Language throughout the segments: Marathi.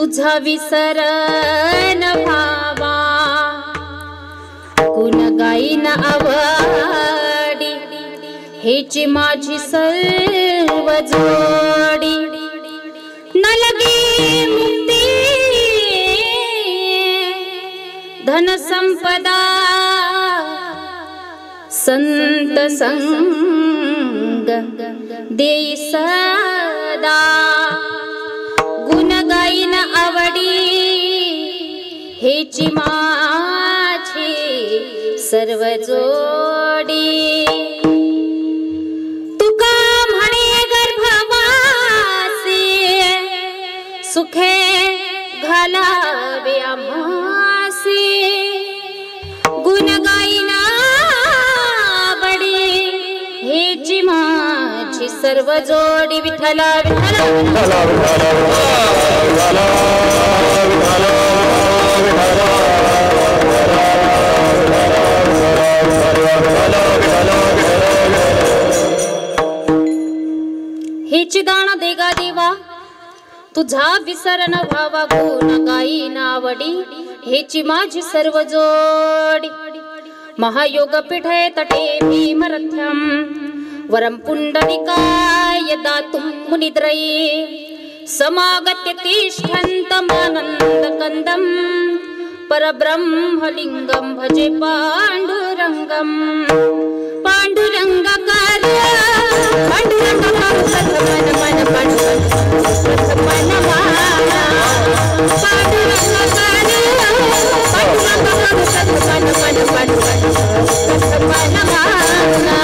तुझा विसर न भावा गुण गाईन आवडी हेची माझी सर्व जोडी न लगे मुक्ती धन संपदा संत संग देई सदा गुण गाईन आवडी हेची माझी सर्व जोडी तुका म्हणे गर्भवासी सुखे घालावे आम्हासी गुण गाईन आवडी हेची माझी सर्व जोडी विठ्ठला विठ्ठला विठ्ठला विठ्ठला हेची दान देगा देवा तुझा विसर न भावा गुण गाईन आवडी हेची माझी सर्व जोडी महायोग पीठे तटे भीमरथ्यम वरम पुंडलिकाय दातुं मुनिद्रये समागत्य तिष्ठन्तमानन्द कंदम परब्रह्मलिंगम भजे पांडुरंगम पांडुरंगाकार पांडुरंगाकार सतमन मन पांडुरंग मन माना पांडुरंगाकार पांडुरंगाकार सतमन मन पांडुरंग मन माना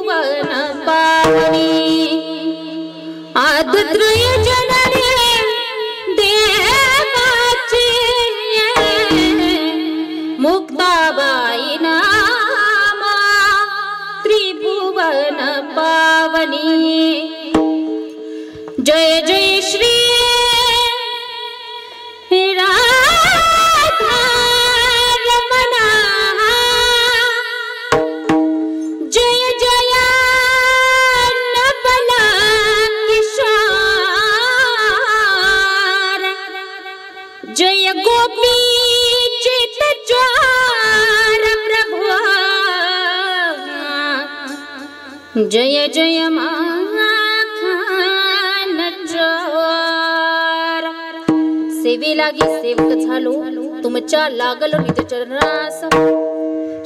त्रिभुवन पावनी आदत्रय जननी देवाची मुक्ताबाई नामा त्रिभुवन पावनी जय जय श्री राधा रमणा जय जय नवला किशोर जय गोपी चित ज्वार प्रभु जय जय माखन चोर सेवे लागी सेवक झालो तुमच्या लागलो निज चरणास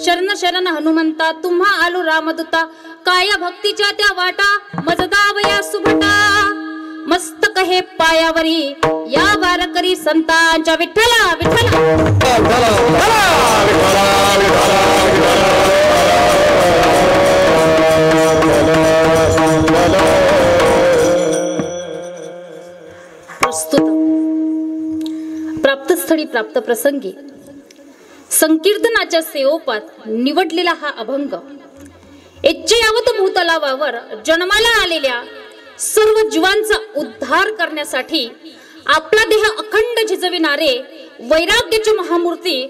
शरण शरण हनुमंता तुम्हा आलो रामदूता काया भक्तीच्या त्या वाटा मजदावया सुभटा मस्तक हे पायावरी या वारकरी संतांच्या विठ्ठला विठ्ठला प्रस्तुत प्राप्तस्थळी प्राप्त प्रसंगी संकीर्तनाच्या सेवोपात निवडलेला हा अभंग इच्छेयावत भूतलावावर जन्माला आलेल्या सर्व जीवांचा उद्धार करण्यासाठी आपला देह अखंड झिजविणारे वैराग्याची महामूर्ती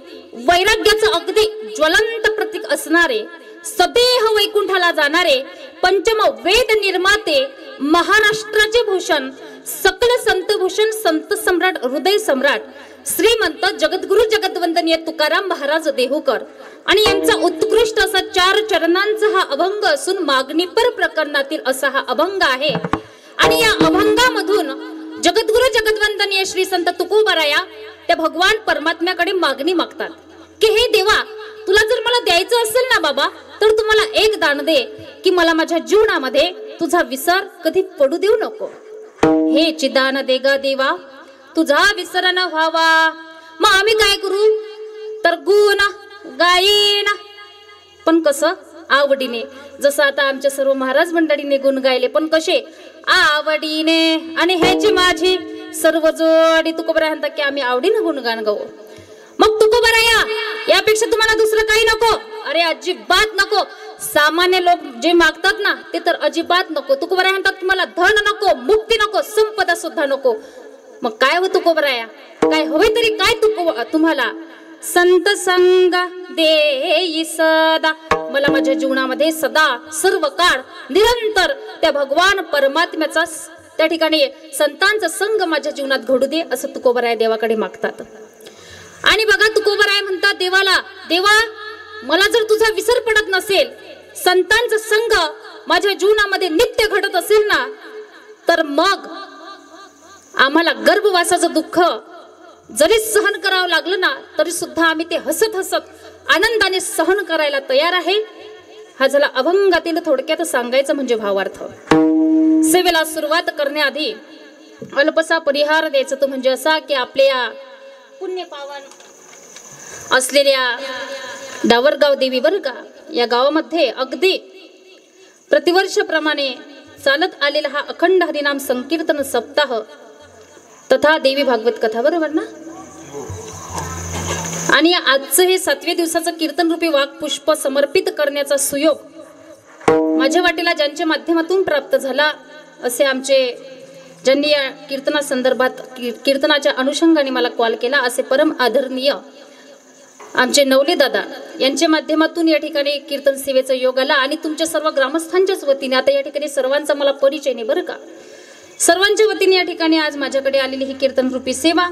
वैराग्याचं अगदी ज्वलंत प्रतीक असणारे सदेह वैकुंठाला जाणारे पंचम वेद निर्माते महाराष्ट्राचे भूषण सकल संतभूषण संत सम्राट हृदय सम्राट श्रीमंत जगद्गुरु जगद्वंदनीय तुकाराम महाराज देहूकर आणि यांचा उत्कृष्ट असा 4 चरणांचा हा अभंग असून मागणीपर प्रकरणातील असा हा अभंग आहे आणि या अभंगामधून जगद्गुरु जगद्वंदनीय श्री संत तुकोबाराया त्या भगवान परमात्म्याकडे मागणी मागतात की हे देवा तुला जर मला द्यायचं असेल ना बाबा तर तू मला एक दान दे की मला माझ्या जीवनामध्ये तुझा विसर कधी पडू देऊ नको हे चिदान देगा देवा तुझा विसर न व्हावा मग आम्ही काय करू तर गुण गायीन पण कसं आवडीने जसं आता आमच्या सर्व महाराज मंडळीने गुण गायले पण कसे आवडीने आणि ह्याची माझी सर्व जोडी तुकोबरा म्हणतात की आम्ही आवडीने गुणगान गाऊ मग तुकोबराया यापेक्षा तुम्हाला दुसरं काही नको अरे अजिबात नको सामान्य लोक जे मागतात ना ते तर अजिबात नको तुकोबराया म्हणतात तुम्हाला धन नको मुक्ती नको संपदा सुद्धा नको मग काय हो तुकोबराया काय हवे तरी काय तुम्हाला संत संग देई सदा मला माझ्या जीवनामध्ये सदा सर्व काळ निरंतर त्या भगवान परमात्म्याचा त्या ठिकाणी संतांचा संग माझ्या जीवनात घडू दे असं तुकोबराया देवाकडे मागतात आणि बघा तुकोबराया म्हणतात देवाला देवा मला जर तुझा विसर पडत नसेल संतांचा संग माझ्या जीवनामध्ये नित्य घडत असेल ना तर मग आम्हाला गर्भवासाचं दुःख जरी सहन करावं लागलं ना तरी सुद्धा आम्ही ते हसत हसत आनंदाने सहन करायला तयार आहे हा झाला अभंगातील थोडक्यात सांगायचं म्हणजे भावार्थ सेवेला सुरुवात करण्याआधी अल्पसा परिहार द्यायचा तो म्हणजे असा की आपल्या पुण्य पावन असलेल्या डावरगाव देवी बरं का या गावामध्ये अगदी प्रतिवर्षाप्रमाणे चालत आलेला हा अखंड हरिनाम संकीर्तन सप्ताह तथा देवी भागवत कथा बरोबर ना आणि आजचं हे 7व्या दिवसाचं कीर्तन रूपी वाघ पुष्प समर्पित करण्याचा सुयोग माझ्या वाटेला ज्यांच्या माध्यमातून प्राप्त झाला असे आमचे ज्यांनी या कीर्तना संदर्भात कीर्तनाच्या अनुषंगाने मला कॉल केला असे परम आदरणीय आमचे नवले दादा यांच्या माध्यमातून या ठिकाणी कीर्तन सेवेचा योग आला आणि तुमच्या सर्व ग्रामस्थांच्याच वतीने आता या ठिकाणी सर्वांचा मला परिचय नाही बरं का सर्वांच्या वतीने या ठिकाणी आज माझ्याकडे आलेली ही कीर्तन रूपी सेवा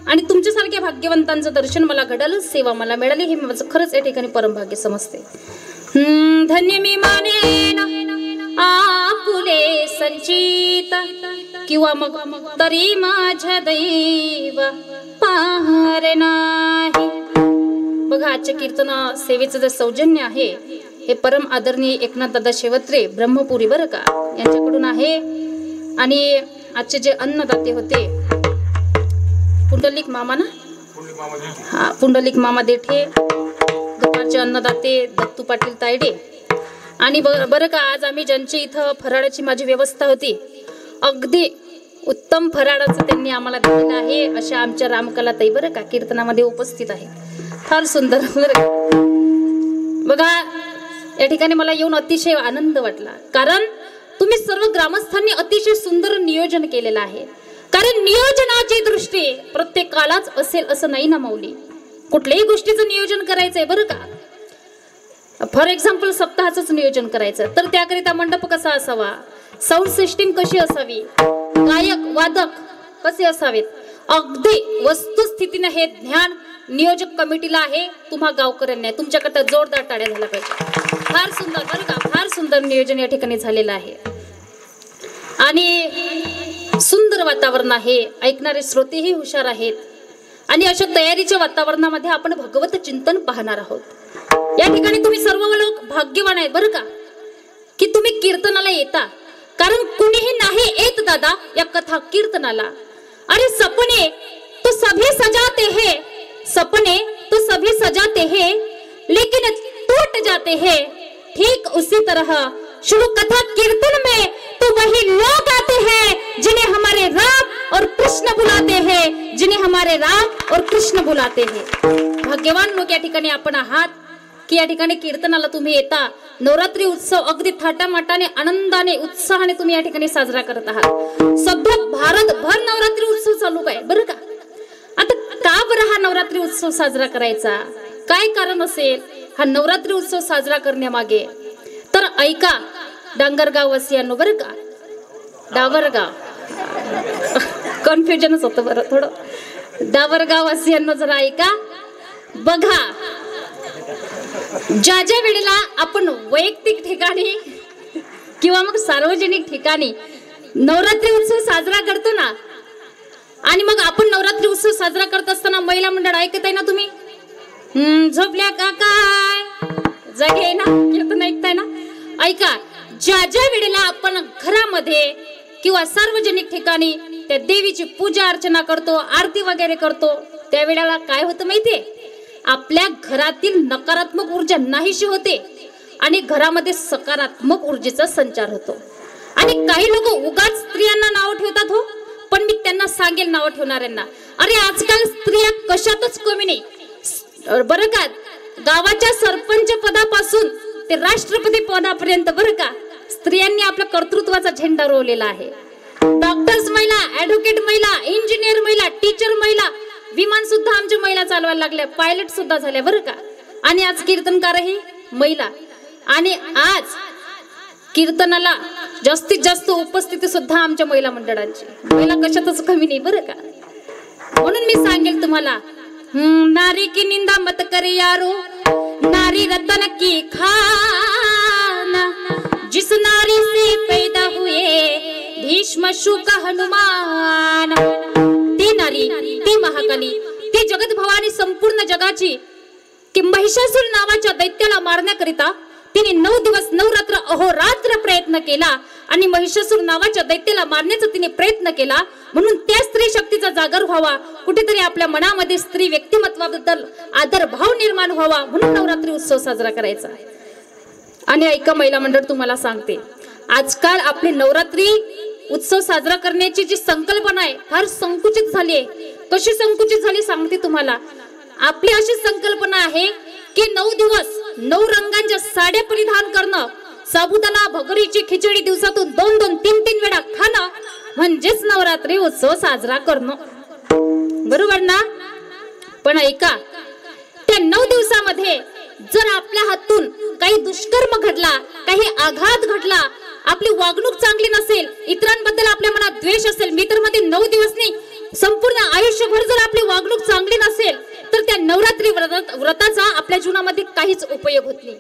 आणि तुमच्यासारख्या भाग्यवंतांचं दर्शन मला घडालच सेवा मला मिळाली हे माझं खरंच या ठिकाणी परमभाग्य समजते धन्य मी मानेन आपुले संचित किंवा मग तरी माझ्या दैव पाहरे नाही बघा आजच्या कीर्तन सेवेचं जे सौजन्य आहे हे परम आदरणीय एकनाथ दादा शेवत्रे ब्रह्मपुरी बरं का यांच्याकडून आहे आणि आजचे जे अन्नदाते होते पुंडलिक मामा ना हा पुंडलिक मामा देठे दुपारचे अन्नदाते दत्तू पाटील तायडे आणि बरं का, आज आम्ही ज्यांची इथं फराळाची माझी व्यवस्था होती, अगदी उत्तम फराळाचं त्यांनी आम्हाला दिलेलं आहे अशा आमच्या रामकलाताई बरं का कीर्तनामध्ये उपस्थित आहे. फार सुंदर बरं का. बघा, या ठिकाणी मला येऊन अतिशय आनंद वाटला, कारण तुम्ही सर्व ग्रामस्थांनी अतिशय सुंदर नियोजन केलेलं आहे. कारण नियोजनाची दृष्टी प्रत्येकालाच असेल असं नाही ना माऊली. कुठल्याही गोष्टीचं नियोजन करायचंय बरं का. फॉर एक्झाम्पल सप्ताहाचंच नियोजन करायचं तर त्याकरिता मंडप कसा असावा, साऊंड सिस्टीम कशी असावी, गायक वादक कसे असावेत, अगदी वस्तुस्थितीने हे ज्ञान नियोजक कमिटीला आहे, तुम्हा गावकऱ्यांना आहे. तुमच्याकडे जोरदार टाळ्या झाल्या पाहिजे. फार सुंदर बरं का, फार सुंदर नियोजन या ठिकाणी झालेलं आहे आणि सुंदर वातावरण आहे. ऐकणारे श्रोतेही हुशार आहेत आणि अशा तयारीच्या वातावरणामध्ये आपण भगवत चिंतन पाहणार आहोत. या ठिकाणी तुम्ही सर्व लोक भाग्यवान आहेत बरं का की तुम्ही कीर्तनाला येता. कारण कुणीही नाही येत दादा या कथा कीर्तनाला. अरे सपने तो सभी सजाते हैं, सपने तो सभी सजाते हैं, लेकिन टूट जाते हैं. ठीक उसी तरह शुरू कथा कीर्तन में तो वही लोग आते हैं जिन्हें हमारे राम और कृष्ण बुलाते हैं, जिन्हें हमारे राम और कृष्ण बुलाते हैं. भाग्यवान लोक या ठिकाणी आपण आहात की या ठिकाणी कीर्तनाला तुम्ही येता. नवरात्री उत्सव अगदी थाटामाटाने आनंदाने उत्साहाने तुम्ही या ठिकाणी साजरा करत आहात. सध्या भारतभर नवरात्री उत्सव चालू आहे बरं का. आता का बरं हा नवरात्री उत्सव साजरा करायचा, काय कारण असेल हा नवरात्री उत्सव साजरा करण्यामागे? तर ऐका डांगरगाव वासियांनो बरं का, डावरगाव कन्फ्युजनच होतं बरं थोडं. डावरगाव वासियांनो जरा ऐका. बघा, ज्या ज्या वेळेला आपण वैयक्तिक ठिकाणी किंवा मग सार्वजनिक ठिकाणी नवरात्री उत्सव साजरा करतो ना, आणि मग आपण नवरात्री उत्सव साजरा करत असताना महिला मंडळ ऐकताय ना तुम्ही, झोपल्या का काय, जागे ना, कीर्तन ऐकताय ना. ऐका, ज्या ज्या वेळेला आपण घरामध्ये किंवा सार्वजनिक ठिकाणी त्या देवीची पूजा अर्चना करतो, आरती वगैरे करतो, त्या वेळेला काय होतं माहितीये, आपल्या घरातील नकारात्मक ऊर्जा नाहीशी होते आणि घरामध्ये सकारात्मक ऊर्जेचा संचार होतो. आणि काही लोक उगाच स्त्रियांना नाव ठेवतात हो, पण मी त्यांना सांगेल नाव ठेवणाऱ्यांना, अरे आजकाल स्त्रिया कशातच कमी नाही बरं का. गावाच्या सरपंच पदापासून ते राष्ट्रपती पदापर्यंत बरं का स्त्रियांनी आपल्या कर्तृत्वाचा झेंडा रोवलेला आहे. डॉक्टर्स महिला, ऍडव्होकेट महिला, इंजिनियर महिला, टीचर महिला, विमान सुद्धा आमच्या महिला चालवायला लागल्या, पायलट सुद्धा झाल्या बरं का. आणि आज कीर्तनकारही महिला. आणि आज कीर्तनाला जास्तीत जास्त उपस्थिती सुद्धा आमच्या महिला मंडळांची. महिला कशातच कमी नाही बरं का. म्हणून मी सांगेल तुम्हाला, नारी की निंदा मत करे यारो, नारी रतन की खाना, जिस नारी से पैदा हुए भीष्म शुक हनुमान. ती नारी, ती महाकाली, ती जगत भवानी संपूर्ण जगाची की महिषासुर नावाच्या दैत्याला मारण्याकरिता तिने 9 दिवस 9 रात्र अहोरात्र प्रयत्न केला आणि महिषासुर नावाच्या दैत्याला मारण्याचा तिने प्रयत्न केला. म्हणून त्या स्त्री शक्तीचा जागर व्हावा, कुठेतरी आपल्या मनामध्ये स्त्री व्यक्तिमत्वाबद्दल आदर भाव निर्माण व्हावा, म्हणून नवरात्री उत्सव साजरा करायचा. आणि ऐका महिला मंडळ, तुम्हाला सांगते, आजकाल आपली नवरात्री उत्सव साजरा करण्याची जी संकल्पना आहे फार संकुचित झाली आहे. कशी संकुचित झाली सांगते तुम्हाला. आपली अशी संकल्पना आहे की 9 दिवस 9 रंगांच्या साड्या परिधान करणं, साबुदाणा भगरीची खिचडी दिवसातून 2-2, 3-3 वेळा खाणं म्हणजेच नवरात्री उत्सव साजरा करणं, बरोबर ना. पण ऐका, त्या 9 दिवसामध्ये जर आपल्या हातून काही दुष्कर्म घडला, काही आघात घडला, आपली वागणूक चांगली नसेल, इतरांबद्दल आपल्या मनात द्वेष असेल, मी तर मध्ये 9 दिवस नाही संपूर्ण आयुष्यभर जर आपली वागणूक चांगली नसेल तर त्या नवरात्री व्रताचा आपल्या जीवनामध्ये काहीच उपयोग होत नाही.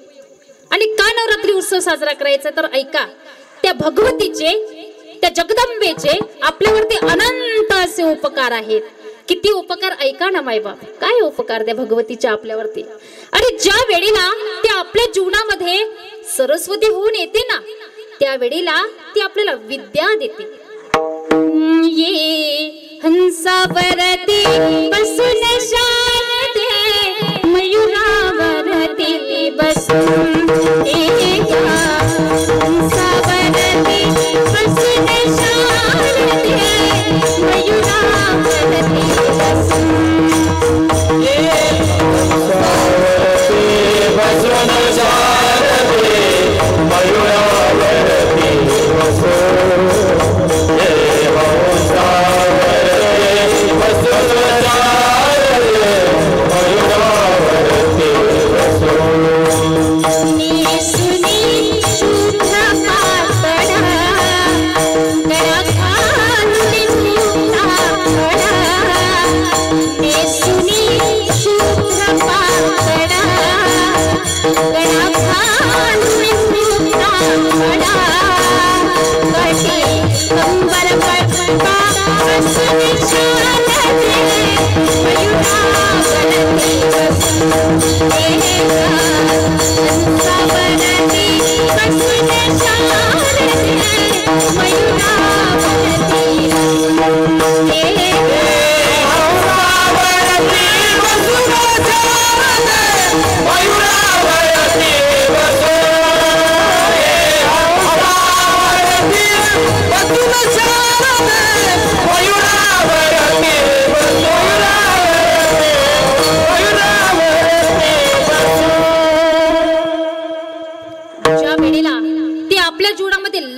आणि का नवरात्री उत्सव साजरा करायचा? तर ऐका, त्या भगवतीचे, त्या जगदंबेचे आपल्यावरती अनंत असे उपकार आहेत. किती उपकार ऐका ना मायबाप, काय उपकार त्या भगवतीच्या आपल्यावरती. अरे ज्या वेळेला ते आपल्या जीवनामध्ये सरस्वती होऊन येते ना, त्या वेळेला ती आपल्याला विद्या देते. ये हंसावरती बसून शारदे, मयुरावरती बसून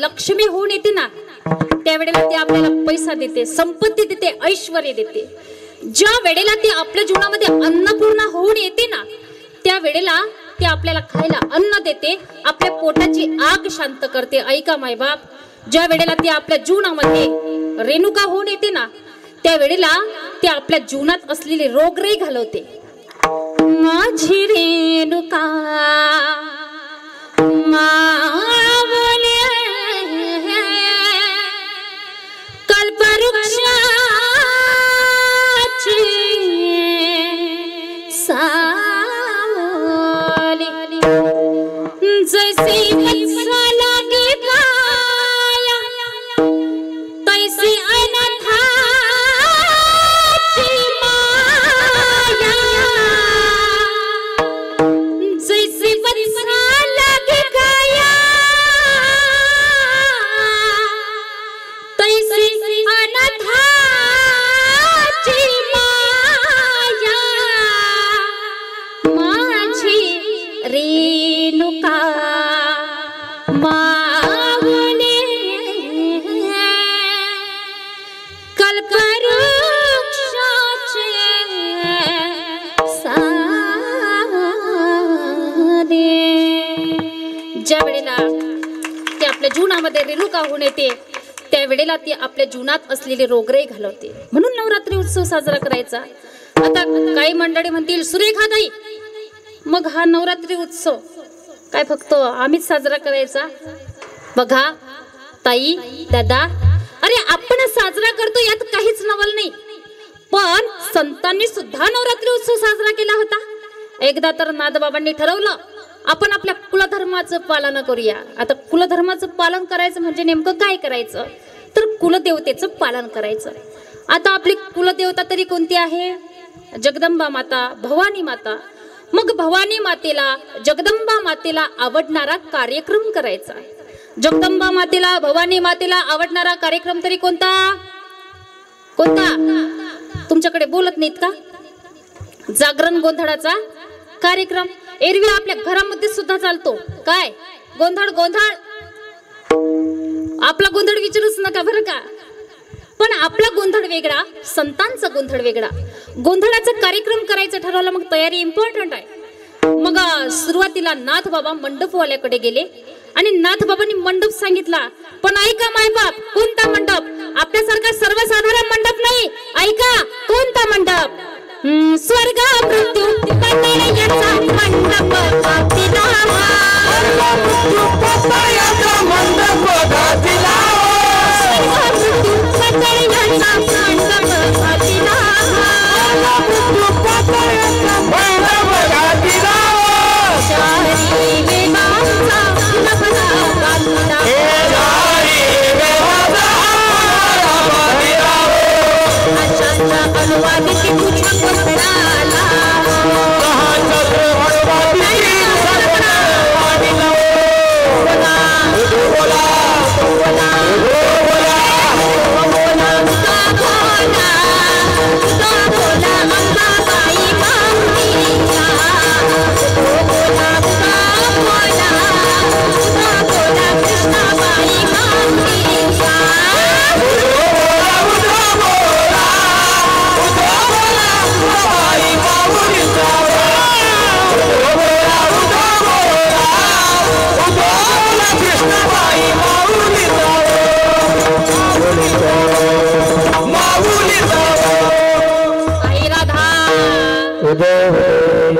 लक्ष्मी होऊन येते ना, त्यावेळेला ती आपल्याला पैसा देते, संपत्ती देते, ऐश्वर्य देते. ज्या वेळेला ती आपल्या जीवनामध्ये अन्नपूर्णा होऊन येते ना, त्या वेळेला ती आपल्याला खायला अन्न देते, आपल्या पोटाची आग शांत करते. ऐका मायबाप, ज्या वेळेला ती आपल्या जीवनामध्ये रेणुका होऊन येते ना, त्या वेळेला ती आपल्या जीवनात असलेले रोगराई घालवते. माझी रेणुका मावले कल्पवृक्षाची सावली, जैसे वत्सा लागे गाया तैसे अनाथाची माया, जैसे वत्सा लागे गाया तैसे अनाथाची माया, माझी रेणुका मावले कल्पवृक्षाचे सावली. ज्या वेळेला ती आपल्या जीवनामध्ये रेणुका होऊन येते, त्यावेळेला ती आपल्या जीवनात असलेले रोगराई घालवते. म्हणून नवरात्री उत्सव साजरा करायचा. आता काही मंडळी म्हणतील, सुरेखाताई मग हा नवरात्री उत्सव काय फक्त आम्हीच साजरा करायचा? बघा ताई, दादा, अरे आपण साजरा करतो यात काहीच नवल नाही, पण संतांनी सुद्धा नवरात्री उत्सव साजरा केला होता. एकदा तर नाथबाबांनी ठरवलं आपण आपल्या कुलधर्माचं पालन करूया. आता कुलधर्माचं पालन करायचं म्हणजे नेमकं काय करायचं, तर कुलदेवतेचं पालन करायचं. आता आपली कुलदेवता तरी कोणती आहे? जगदंबा माता, भवानी माता. मग भवानी मातेला, जगदंबा मातेला आवडणारा कार्यक्रम करायचा. जगदंबा मातेला, भवानी मातेला आवडणारा कार्यक्रम तरी कोणता? कोणता? तुमच्याकडे बोलत नाहीत का? जागरण गोंधळाचा कार्यक्रम एरवी आपल्या घरामध्ये सुद्धा चालतो. काय गोंधळ? गोंधळ आपला गोंधळ विचारूच नका बरं का. पण आपला गोंधळ वेगळा, संतांचा गोंधळ वेगळा. गोंधळाचा कार्यक्रम करायचं ठरवलं, मग तयारी इम्पॉर्टंट आहे. मग सुरुवातीला नाथबाबा मंडपवाल्याकडे गेले आणि नाथबाबांनी मंडप सांगितला. पण ऐका मायबाप, कोणता मंडप? आपल्यासारखा सर्वसाधारण मंडप नाही. ऐका, कोणता मंडप? स्वर्ग मृत्यू पतळ्याचा मंडप घातला, मृत्यू पतळ्याचा मंडप घातला, स्वर्ग मृत्यू पतळ्याचा मंडप घातला, मृत्यू पतळ्याचा मंडप घातला, चारी वेदांचा लपला घातला, चारी वेदांचा लपला, अशांचा अनुवाद की तुझ्या पत्राला,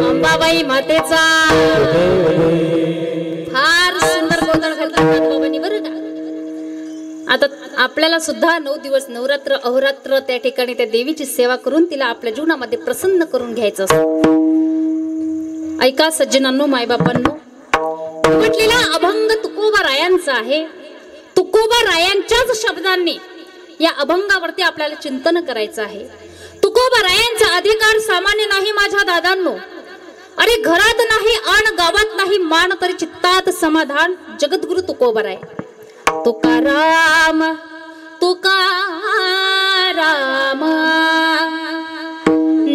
अंबाबाई मातेचा फार सुंदर गोंधळ घालतात नाथबाबांनी बरं का. आता आपल्याला सुद्धा 9 दिवस नवरात्र अहोरात्र त्या ठिकाणी त्या देवीची सेवा करून तिला आपल्या जीवनामध्ये प्रसन्न करून घ्यायचं असतं. ऐका सज्जनांनो, मायबापांनो, म्हटलेला अभंग तुकोबा रायांचा आहे. तुकोबा रायांच्याच शब्दांनी या अभंगावरती आपल्याला चिंतन करायचं आहे. तुकोबा रायांचा अधिकार सामान्य नाही माझ्या दादांनो. अरे घरात नाही आण, गावात नाही मान, तरी चित्तात समाधान. जगद्गुरु तुकोबा राय. तुकाराम तुकाराम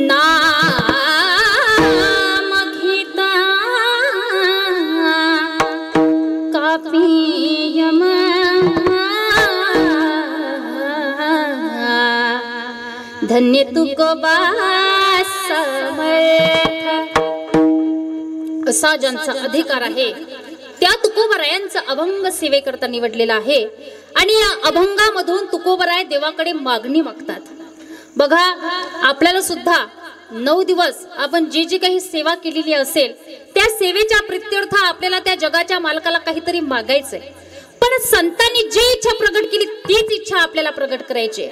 नाम घेता कापियम धन्य तुकोबा समर्थ, असा ज्यांचा अधिकार आहे त्या तुकोबरायांचा अभंग सेवेकरता निवडलेला आहे. आणि या अभंगामधून तुकोबराय देवाकडे मागणी मागतात. बघा, आपल्याला सुद्धा 9 दिवस आपण जी जी काही सेवा केलेली असेल त्या सेवेच्या प्रित्यर्थ आपल्याला त्या जगाच्या मालकाला काहीतरी मागायचंय. पण संतांनी जी इच्छा प्रगट केली तीच इच्छा आपल्याला प्रगट करायची.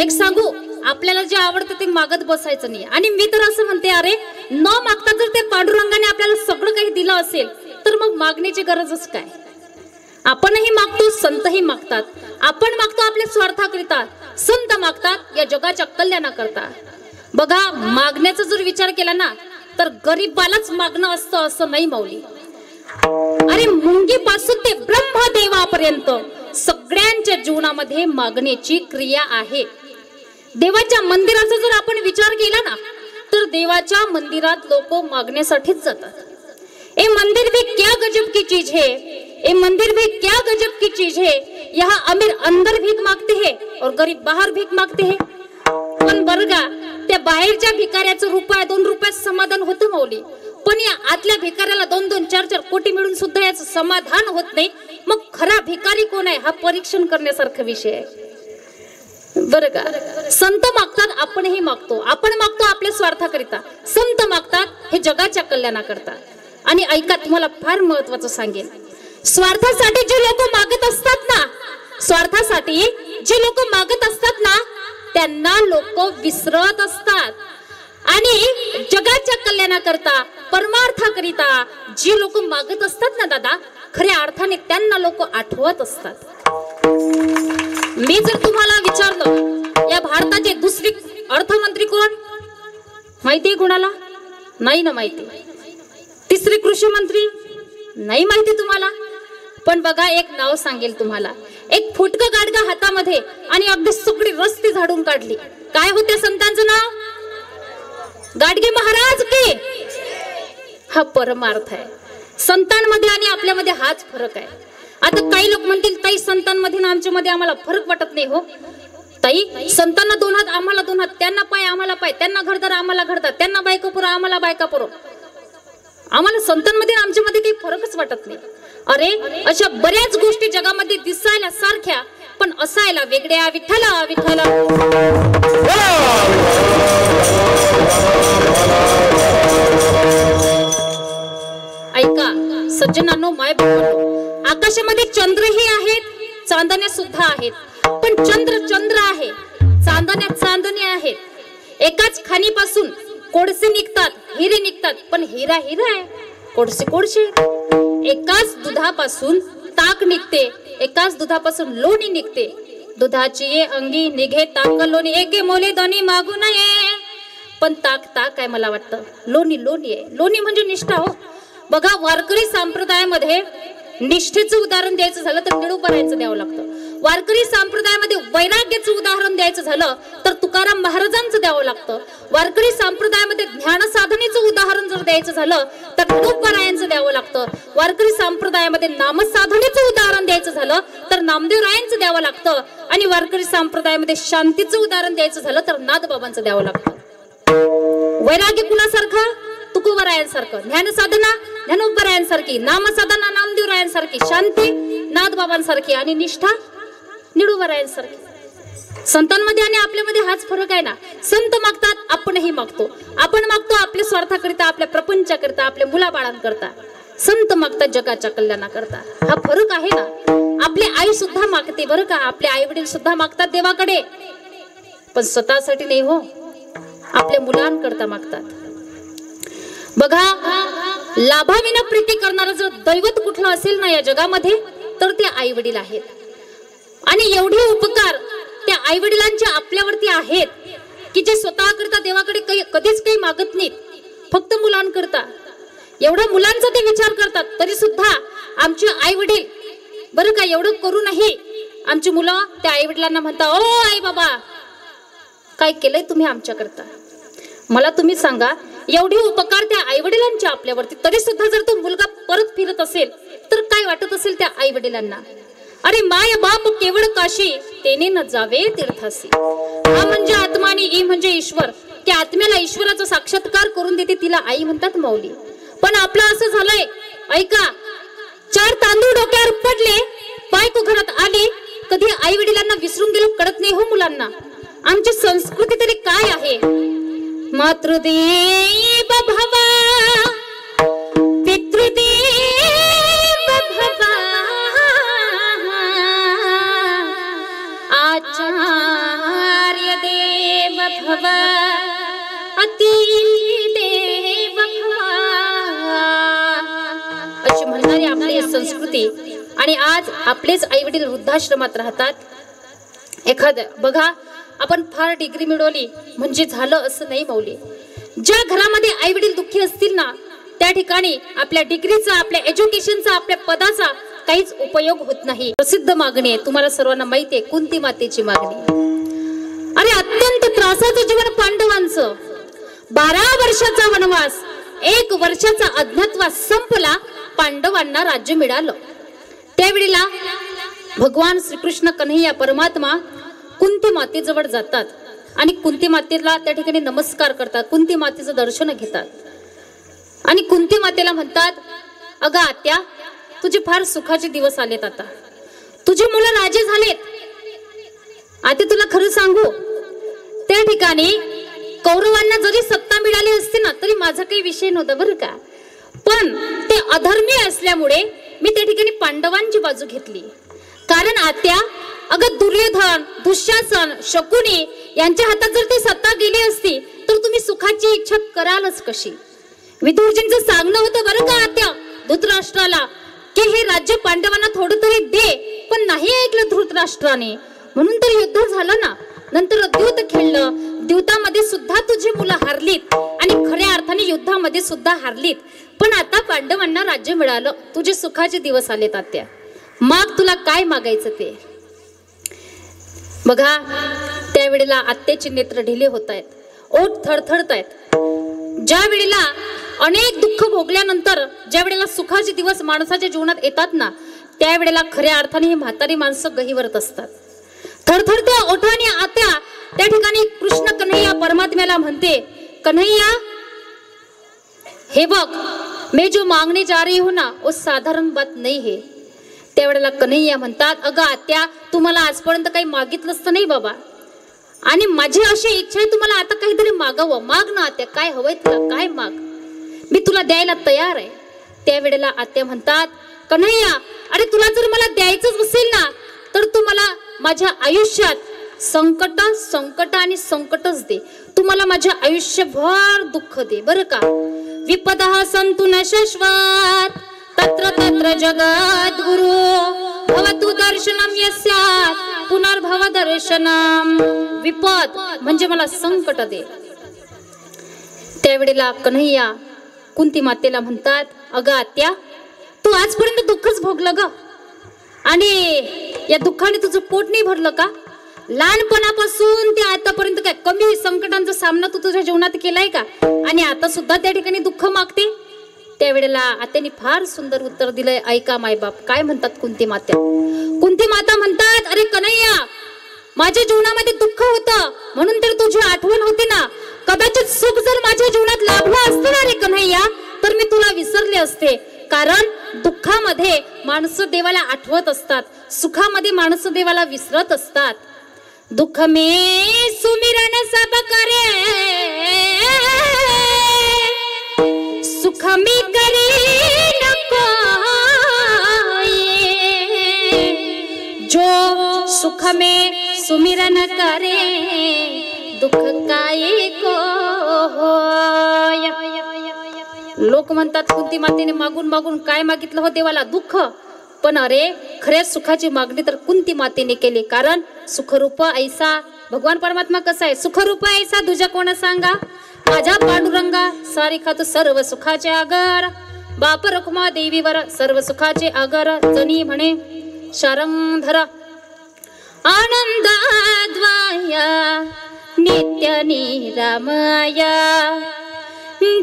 एक सांगू, आपल्याला जे आवडतं ते मागत बसायचं नाही. आणि मी तर असं म्हणते, अरे न मागता जर ते पांडुरंगाने आपल्याला सगळं काही दिलं असेल तर मग मागण्याची गरजच काय. आपणही मागतो, संतही मागतात. आपण मागतो आपल्या स्वार्थाकरिता, संत मागतात या जगाच्या कल्याणाकरता. बघा, मागण्याचा जर विचार केला ना तर गरीबालाच मागणं असतं असं नाही माऊली. अरे मुंगीपासून ते ब्रह्मदेवापर्यंत सगळ्यांच्या जीवनामध्ये मागण्याची क्रिया आहे. देवाच्या मंदिराचा जर आपण विचार केला ना तर देवाच्या मंदिरात लोक मागण्यासाठीच जातात. ए मंदिर भी क्या गजब की चीज है, ए मंदिर भी क्या गजब की चीज है, यहाँ अमीर अंदर भीख मागते हैं और गरीब बाहर भीख मागते हैं. पण बरं का, त्या बाहेरच्या भिकाऱ्याचं ₹2 समाधान होतं माऊली. पण या आतल्या भिकाऱ्याला 2-2, 4-4 कोटी मिळून सुद्धा याचं समाधान होत नाही. मग खरा भिकारी कोण आहे हा परीक्षण करण्यासारखा विषय आहे. बरं का, संत मागतात, आपणही मागतो. आपण मागतो आपल्या स्वार्थाकरिता, संत मागतात हे जगाच्या कल्याणाकरता. आणि ऐका, तुम्हाला फार महत्वाचं सांगेन, स्वार्थासाठी जे लोक मागत असतात ना, स्वार्थासाठी जे लोक मागत असतात ना त्यांना लोक विसरत असतात. आणि जगाच्या कल्याणाकरता, परमार्थाकरिता जी लोक मागत असतात ना दादा, खऱ्या अर्थाने त्यांना लोक आठवत असतात. मी जर तुम्हाला विचारलं या भारताचे दुसरे अर्थमंत्री कोण माहिती, कोणाला नाही ना माहिती. तिसरे कृषी मंत्री नाही माहिती तुम्हाला. पण बघा, एक नाव सांगेल तुम्हाला, एक फुटकं गाडगा हातामध्ये आणि अगदी सगळी रस्ते झाडून काढली. काय होते संतांचं नाव? गाडगे महाराज की. हा परमार्थ आहे. संतांमध्ये आणि आपल्यामध्ये हाच फरक आहे. आता काही लोक म्हणतील, ताई संतांमध्ये ना आमच्यामध्ये आम्हाला फरक वाटत नाही. हो ताई, संतांना 2 हात आम्हाला 2 हात, त्यांना पाय आम्हाला पाय, त्यांना घरदार आम्हाला घरदार, त्यांना बायका पुरो आम्हाला बायका पुरो. आम्हाला संतांमध्ये आमच्यामध्ये काही फरकच वाटत नाही. अरे अशा बऱ्याच गोष्टी जगामध्ये दिसायला सारख्या पण असायला वेगळ्या. विठ्ठला विठ्ठला. ऐका सज्जनांनो, माय बाबांनो, आकाशामध्ये चंद्रही आहेत, चांदण्या सुद्धा आहेत. पण चंद्र आहे, चांदण्या आहेत. एकाच खाणीपासून कोळसे निघतात, हिरे निघतात, पण हिरा आहे, कोळसे. एकाच दुधापासून ताक निघते, एकाच दुधापासून लोणी निघते. दुधाची ये अंगी निघे ताक लोणी, एके मोले दोन्ही मागू नये. पण ताक आहे, मला वाटतं लोणी आहे. लोणी म्हणजे निष्ठा. हो बघा, वारकरी संप्रदायामध्ये निष्ठेचं उदाहरण द्यायचं झालं तर निळूपरायांचं द्यावं लागतं. वारकरी संप्रदायामध्ये वैराग्याचं उदाहरण द्यायचं झालं तर तुकाराम महाराजांचं द्यावं लागतं. वारकरी संप्रदायामध्ये ज्ञान साधनेचं उदाहरण जर द्यायचं झालं तर निळूपरायांचं द्यावं लागतं. वारकरी संप्रदायामध्ये नामसाधनेचं उदाहरण द्यायचं झालं तर नामदेवरायांचं द्यावं लागतं. आणि वारकरी संप्रदायामध्ये शांतीचं उदाहरण द्यायचं झालं तर नाथबाबांचं द्यावं लागतं. वैराग्य कुणासारखं? तुकोबरायांसारखं. ज्ञानसाधना ज्ञानोबरायांसारखी, नामसाधना नामदेवरायांसारखी, शांती नाथबाबांसारखी, आणि निष्ठा निळूबरायांसारखी. संतांमध्ये आणि आपल्यामध्ये हाच फरक आहे ना. संत मागतात, आपणही मागतो. आपण मागतो आपल्या स्वार्थाकरिता, आपल्या प्रपंचाकरिता, आपल्या मुलाबाळांकरिता. संत मागतात जगाच्या कल्याणाकरता. हा फरक आहे ना. आपली आई सुद्धा मागते बरं का, आपले आई वडील सुद्धा मागतात देवाकडे, पण स्वतःसाठी नाही. हो, आपल्या मुलांकरता मागतात. बघा, लाभाविना प्रीती करणारं जर दैवत कुठलं असेल ना या जगामध्ये तर ते आई वडील आहेत. आणि एवढे उपकार त्या आई वडिलांचे आपल्यावरती आहेत की जे स्वतःकरता देवाकडे कधीच काही मागत नाहीत, फक्त मुलांकरता. एवढा मुलांचा ते विचार करतात. तरी सुद्धा आमचे आई वडील बरं का, एवढं करूनही आमची मुलं त्या आई वडिलांना म्हणतात, ओ आई बाबा काय केलंय तुम्ही आमच्याकरता. मला तुम्ही सांगा, एवढे उपकार त्या आई वडिलांचे आपल्यावरती, तरी सुद्धा जर तो मुलगा परत फिरत असेल तर काय वाटत असेल त्या आई वडिलांना. अरे माय बाप केवळ काशी, तेने न जावे तीर्थासी. हा म्हणजे आत्माने आणि ई म्हणजे ईश्वर, की आत्म्याला ईश्वराचा साक्षात्कार करून देते, तिला आई म्हणतात माऊली. पण आपलं असं झालंय, ऐका, 4 तांदूळ डोक्यावर पडले, बायको घरात आली, कधी आई वडिलांना विसरून गेलो कळत नाही हो मुलांना. आमची संस्कृती तरी काय आहे? मातृदेव भव पितृदेव भव आचार्य देव भव अतिथी देव भव अशी म्हणणारी आपली संस्कृती. आणि आज आपलेच आई वडील वृद्धाश्रमात राहतात. एखादं बघा, आपण फार डिग्री मिळवली म्हणजे झालं असं नाही माऊली. ज्या घरामध्ये आई वडील दुःखी असतील ना, त्या ठिकाणी आपल्या डिग्रीचा, आपल्या एज्युकेशनचा, आपल्या पदाचा काहीच उपयोग होत नाही. प्रसिद्ध मागणी आहे, तुम्हाला सर्वांना माहिती आहे, कुंती मातेची मागणी. अरे अत्यंत त्रासाचं जीवन पांडवांचं. 12 वर्षाचा वनवास, 1 वर्षाचा अज्ञातवास संपला, पांडवांना राज्य मिळालं. त्यावेळेला भगवान श्रीकृष्ण कन्हैया परमात्मा कुंती मातेजवळ जातात आणि कुंती मातेला त्या ठिकाणी नमस्कार करतात, कुंती मातेचं दर्शन घेतात आणि कुंती मातेला म्हणतात, अगं आत्या, तुझे फार सुखाचे दिवस आलेत, आता तुझे मुलं राजे झालेत. आता तुला खरं सांगू, त्या ठिकाणी कौरवांना जरी सत्ता मिळाली असते ना, तरी माझा काही विषय नव्हता बरं का. पण ते अधर्मी असल्यामुळे मी त्या ठिकाणी पांडवांची बाजू घेतली. कारण आत्या, अगं दुर्योधन, दुःशासन, शकुनी यांच्या हातात जर ती सत्ता गेली असती तर तुम्ही सुखाची इच्छा करालच कशी? विदुरजींचं सांगणं होतं बरं का आत्या धृतराष्ट्राला, की हे राज्य पांडवांना थोडं तरी दे, पण नाही ऐकलं धृतराष्ट्राने, म्हणून तर युद्ध झालं ना. नंतर द्यूत खेळलं, द्यूतामध्ये सुद्धा तुझी मुलं हारलीत आणि खऱ्या अर्थाने युद्धामध्ये सुद्धा हारलीत. पण आता पांडवांना राज्य मिळालं, तुझे सुखाचे दिवस आलेत आत्या, माग तुला काय मागायचं ते. बघा, त्यावेळेला आत्याचे नेत्र ढिले होत आहेत, ओठ थरथरत आहेत. ज्या वेळेला अनेक दुःख भोगल्यानंतर ज्या वेळेला सुखाचे दिवस माणसाच्या जीवनात येतात ना, त्यावेळेला खऱ्या अर्थाने ही म्हातारी माणसं गहिवरत असतात. थरथरत्या ओठाने आत्या त्या ठिकाणी कृष्ण कन्हैया परमात्म्याला म्हणते, कन्हैया हे बघ, मैं जो मांगने जा रही हूं ना, वो साधारण बात नहीं है. त्यावेळेला कन्हैया म्हणतात, अगं आत्या, तुम्हाला आजपर्यंत काही मागितलंच तर नाही बाबा, आणि माझी अशी इच्छा आहे तुम्हाला आता काहीतरी मागावं. माग ना आत्या, काय हवंय तुला, काय माग, मी तुला द्यायला तयार आहे. त्यावेळेला आत्या म्हणतात, कन्हैया, अरे तुला जर मला द्यायचंच असेल ना, तर तू मला माझ्या आयुष्यात संकट आणि संकटच दे. तू मला माझ्या आयुष्यभर दुःख दे बरं का. विपदः सन्तु न शाश्वत तत्र तत्र जगद्गुरु भवतु दर्शनम यस्यात् पुनर्भव दर्शनम. विपद म्हणजे मला संकट दे. त्यावेळेला कन्हैया कुंती मातेला म्हणतात, अगं आत्या, तू आजपर्यंत दुःखच भोगलं ग, आणि या दुःखाने तुझं पोट नाही भरलं का? लहानपणापासून ते आतापर्यंत काय कमी संकटांचा सामना तू तुझ्या जीवनात केलाय का? आणि आता सुद्धा त्या ठिकाणी दुःख मागते. त्यावेळेला आत्याने फार सुंदर उत्तर दिलंय, ऐका मायबाप काय म्हणतात कुंती माता. कुंती माता म्हणतात, अरे कन्हैया, माझ्या जीवनामध्ये दुःख होतं म्हणून तर तुझी आठवण होती ना. कदाचित सुख जर माझ्या जीवनात लाभलं असतं ना रे कन्हैया, तर मी तुला विसरले असते. कारण दुःखामध्ये माणसं देवाला आठवत असतात, सुखामध्ये माणसं देवाला विसरत असतात. दुःख में सुमिरन सब करे, सुख में करे न कोई. जो सुख में सुमिरन करे, दुःख काये को होय. लोक म्हणतात कुंती मातेने मागून मागून काय मागितलं हो देवाला? दुःख. पण अरे खऱ्या सुखाची मागणी तर कुंती मातेने केली. कारण सुखरूप ऐसा भगवान परमात्मा कसा आहे? सुखरूप ऐसा तुझ्या कोण सांगा, माझ्या पांडुरंगा सारिखा तू सर्व सुखाचे आगर. बाप रखुमा देवीवर सर्व सुखाचे आगर, जनी म्हणे शारंधर आनंदाद्वाया नित्य निरामया.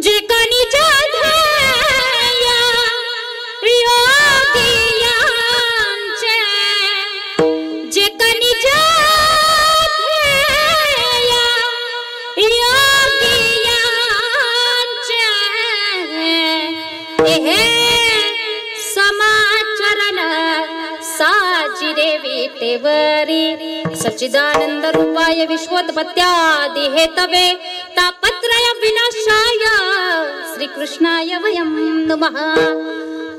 जे कनिजा ध्येया योगियांचे, जे कनिजा ध्येया रे विटेवरी सच्चिदानंद रूपाय विश्वोत्पत्त्यादि हेतवे तापत्रय विनाशाय श्रीकृष्णाय वयं नमः.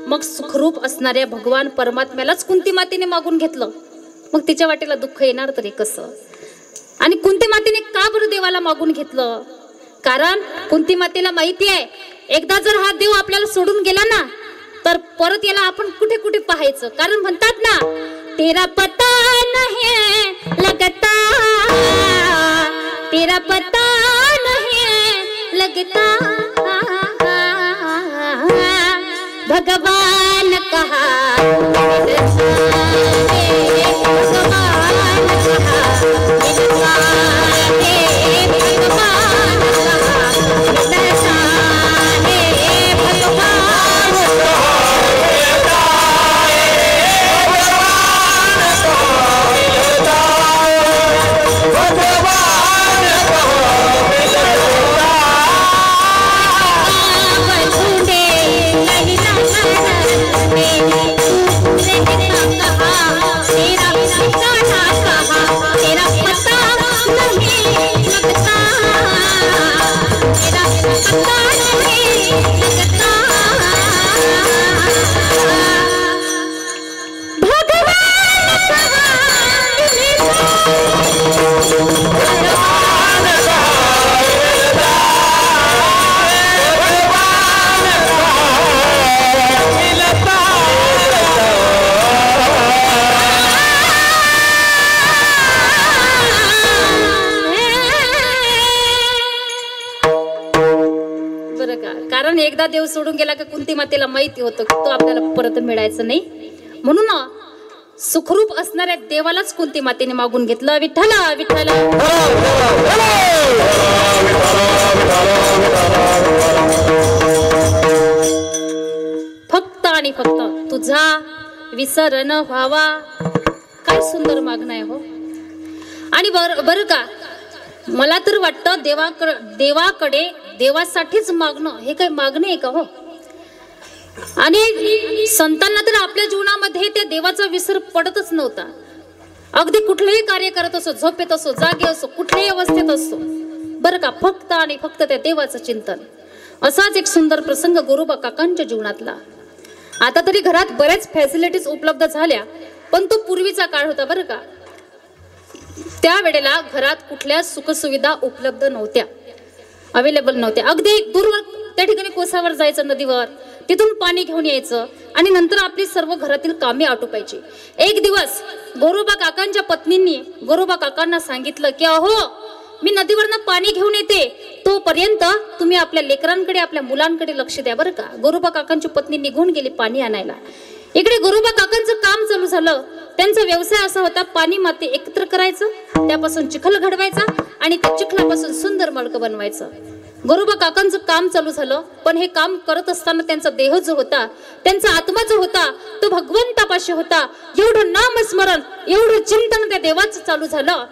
मग सुखरूप असणाऱ्या भगवान परमात्म्यालाच कुंती मातेने मागून घेतलं, मग तिच्या वाटेला दुःख येणार तरी कसं? आणि कुंती मातेने का बरं देवाला मागून घेतलं? कारण कुंती मातेला माहिती आहे, एकदा जर हा देव आपल्याला सोडून गेला ना, तर परत याला आपण कुठे कुठे पाहायचं. कारण म्हणतात ना, तेरा पता नहीं लगता, तेरा पता नहीं लगता, भगवान कहा एकदा देव सोडून गेला की कुंती मातेला माहिती होतं की तो आपल्याला परत मिळायचं नाही. म्हणून सुखरूप असणाऱ्या देवालाच कुंती मातेने मागून घेतलं. विठ्ठला विठ्ठला फक्त आणि फक्त तुझा विसर न व्हावा. काय सुंदर मागणं आहे हो. आणि बरं का, मला तर वाटतं देवाकडे देवासाठीच मागणं हे काय मागणे आहे का हो? आणि संतांना तर आपल्या जीवनामध्ये त्या देवाचा विसर पडतच नव्हता. अगदी कुठलेही कार्य करत असो, झोपेत असो, जागे असो, कुठल्याही अवस्थेत असो, बरं का, फक्त आणि फक्त त्या देवाचं चिंतन. असाच एक सुंदर प्रसंग गोरोबा काकांच्या जीवनातला. आता तरी घरात बऱ्याच फॅसिलिटीज उपलब्ध झाल्या, पण तो पूर्वीचा काळ होता बरं का. त्यावेळेला घरात कुठल्या सुखसुविधा उपलब्ध नव्हत्या, अवेलेबल नव्हत्या. अगदी दूरवर त्या ठिकाणी कोसावर जायचं, नदीवर, तिथून पाणी घेऊन यायचं आणि नंतर आपली सर्व घरातील कामे आटोपायची. एक दिवस गोरोबा काकांच्या पत्नींनी गोरोबा काकांना सांगितलं की अहो, मी नदीवरनं पाणी घेऊन येते, तोपर्यंत तुम्ही आपल्या लेकरांकडे, आपल्या मुलांकडे लक्ष द्या बरं का. गोरोबा काकांची पत्नी निघून गेली पाणी आणायला. इकडे गोरोबा काकांचं काम चालू झालं. त्यांचा व्यवसाय असा होता, पाणी माती एकत्र करायचं, त्यापासून चिखल घडवायचा आणि त्या चिखलापासून सुंदर मडकं बनवायचं. गोरोबा काकांचं काम चालू झालं, पण हे काम करत असताना त्यांचा देह जो होता, त्यांचा आत्मा जो होता, तो भगवंतापाशी होता. एवढं नामस्मरण, एवढं चिंतन त्या देवाचं चालू झालं.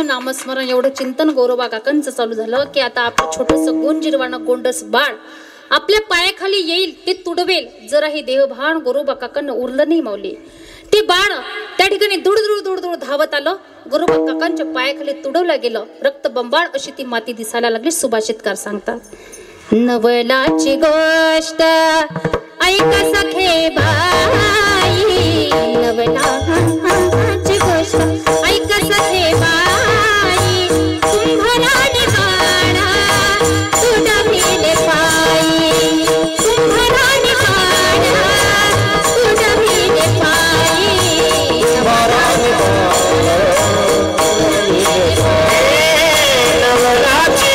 नामस्मरण एवढं चिंतन गौरबा काकांचं चालू झालं की आता आपलं छोटंसं गोंजिरवाणं गोंडस बाळ आपल्या पायाखाली येईल ते तुडवेल जराही देहभान गौरबा काकांना उरलं नाही माऊली. ते बाळ त्या ठिकाणी दुड दुड दुड दुड धावत आलं. गौरबा काकांच्या पायाखाली तुडवलं गेलं. रक्त बंबाळ अशी ती माती दिसायला लागली. सुभाषितकार सांगतात, नवलाची गोष्ट ऐक सखे बाई, नवलाची गोष्ट ऐक सखे बाई, कुंभाराने बाळा तुडविले पायी, कुंभाराने बाळा तुडविले पायी, नवलाची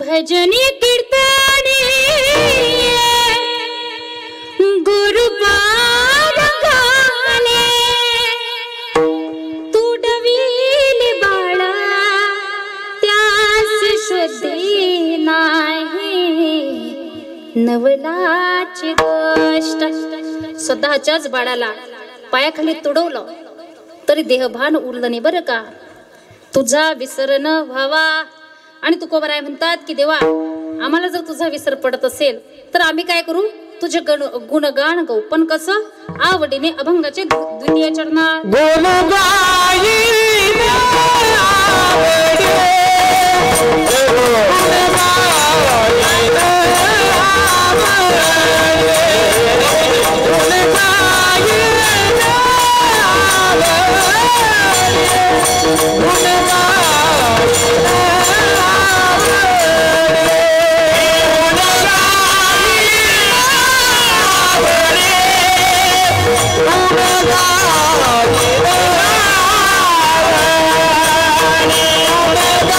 भजनी कीर्तने गुरुपाद गाले, तुडविले बाळा त्यास शुद्धी नाही, नवलाची गोष्ट. स्वतःच्याच बाळाला पायाखाली तुडवलं तरी देहभान उरलं नाही बरं का. तुझा विसर न व्हावा. आणि तुकोबराय म्हणतात की देवा, आम्हाला जर तुझा विसर पडत असेल तर आम्ही काय करू, तुझे गुणगान गाऊ. पण कसं, आवडीने अभंगाचे द्वितीय चरणात Oh,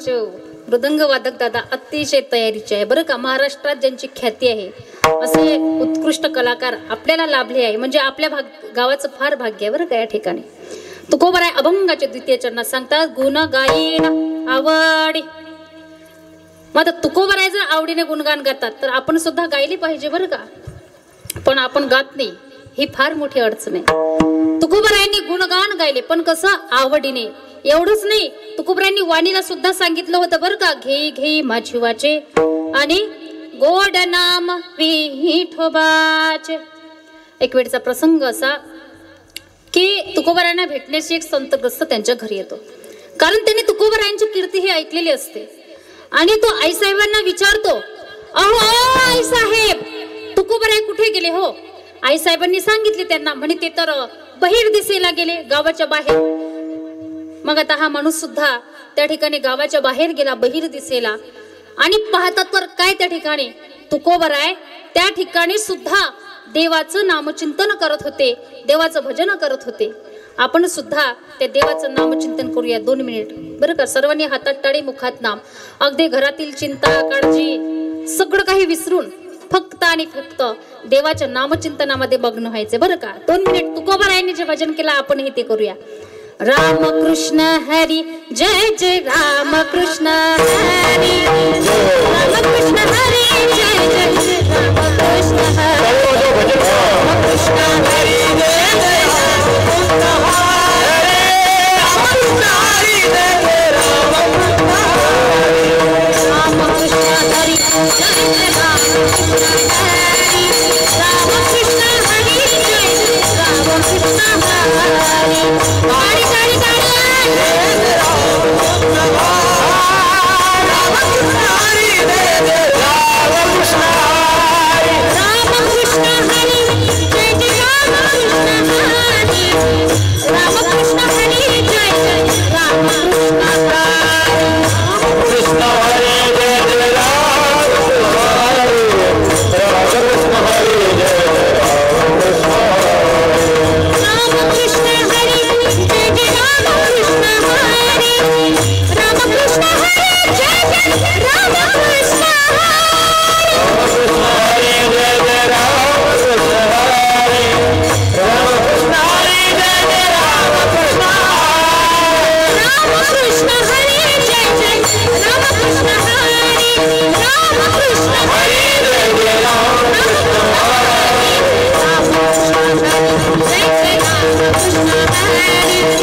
आमचे मृदंग वादक दादा अतिशय तयारीचे आहे बरं का. महाराष्ट्रात ज्यांची ख्याती आहे असे उत्कृष्ट कलाकार आपल्याला लाभले आहे म्हणजे आपल्या गावाचं फार भाग्य आहे बरं का. या ठिकाणी तुकोबराय अभंगाच्या द्वितीय चरणात सांगतात गुण गायीन आवडी. मग तुकोबराय जर आवडीने गुणगान गातात तर आपण सुद्धा गायली पाहिजे बरं का. पण आपण गात नाही ही फार मोठी अडचण आहे. तुकोबरायांनी गुणगान गायले पण कसं आवडीने. एवढंच नाही तुकोबरायांनी वाणीला सुद्धा सांगितलं होतं बरं का. घे घे माझी वाचे आणि गोड नाम विठोबाचे. एक वेळचा प्रसंग असा की तुकोबरायांना भेटण्याची एक संतग्रस्त त्यांच्या घरी येतो. कारण त्यांनी तुकोबरायांची कीर्ती ही ऐकलेली असते आणि तो आईसाहेबांना विचारतो अहो आईसाहेब तुकोबराय कुठे गेले हो. आईसाहेबांनी सांगितले त्यांना म्हणे ते तर बहिर दिसेला गेले गावाच्या बाहेर. मग आता हा माणूस सुद्धा त्या ठिकाणी गावाच्या बाहेर गेला बहिर दिसेला आणि पाहतात तर काय त्या ठिकाणी तुकोबराय त्या ठिकाणी सुद्धा देवाचं नामचिंतन करत होते, देवाचं भजन करत होते. आपण सुद्धा त्या देवाचं नामचिंतन करूया 2 मिनिट बरं का. सर्वांनी हातात टाळी मुखात नाम. अगदी घरातील चिंता काळजी सगळं काही विसरून फक्त आणि फक्त देवाच्या नामचिंतनामध्ये मग्न व्हायचे बरं का. 2 मिनिट तुकोबरायांनी जे भजन केलं आपणही ते करूया. राम कृष्ण हरी जय जय राम कृष्ण हरी राम कृष्ण हरी जय जय जय राम कृष्ण हरी राम कृष्ण हरी जय जय राम कृष्ण हरी राम कृष्ण हरी जय जय राम कृष्ण हरी जय जय राम कृष्ण हरी राम कृष्ण हरी जय जय राम कृष्ण हरी. गाडी गाडी गाडी राम कृष्ण हरी जय जय राम कृष्ण हरी राम कृष्ण हरी जय जय राम कृष्ण हरी राम कृष्ण हरी जय जय राम कृष्ण हरी कृष्ण हरी जय जय राम कृष्ण हरी जय राम कृष्ण हरी जय जय राम कृष्ण हरी राम कृष्ण हरी जय जय राम कृष्ण हरी जय जय राम कृष्ण हरी राम कृष्ण हरी जय जय राम कृष्ण राम कृष्ण हरी जय जय राम कृष्ण हरी राम कृष्ण हरी जय जय राम कृष्ण हरी राम कृष्ण हरी जय जय राम कृष्ण हरी राम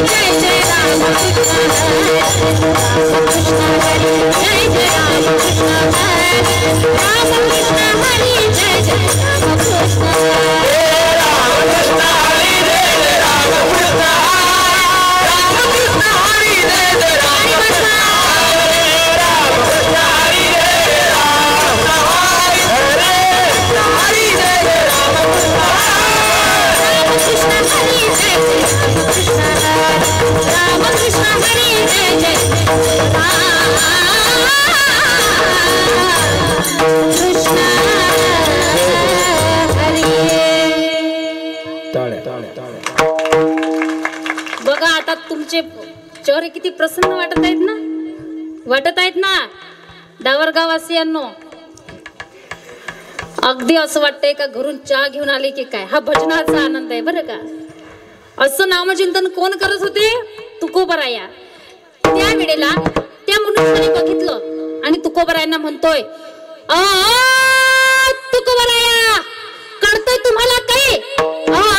कृष्ण हरी जय जय राम कृष्ण हरी राम कृष्ण हरी जय जय राम कृष्ण हरी राम कृष्ण हरी जय जय राम कृष्ण हरी राम कृष्ण हरी जय जय राम कृष्ण राम कृष्ण हरी जय जय राम कृष्ण राम कृष्ण हरी जय जय राम हरे हरी जय जय राम कृष्ण राम कृष्ण हरी जय जय राम कृष्ण राम कृष्ण हरी जय जय राम कृष्ण हरी. बघा आता तुमचे चेहरे किती प्रसन्न वाटत आहेत ना डावरगाववासियांनो. अगदी असं वाटतंय का घरून चहा घेऊन आले की काय. हा भजनाचा आनंद आहे बरं का. असं नामचिंतन कोण करत होते तुकोबराया. त्या वेळेला त्या मनुष्याने बघितलं आणि तुकोबरायांना म्हणतोय तुकोबराया कळतंय तुम्हाला काही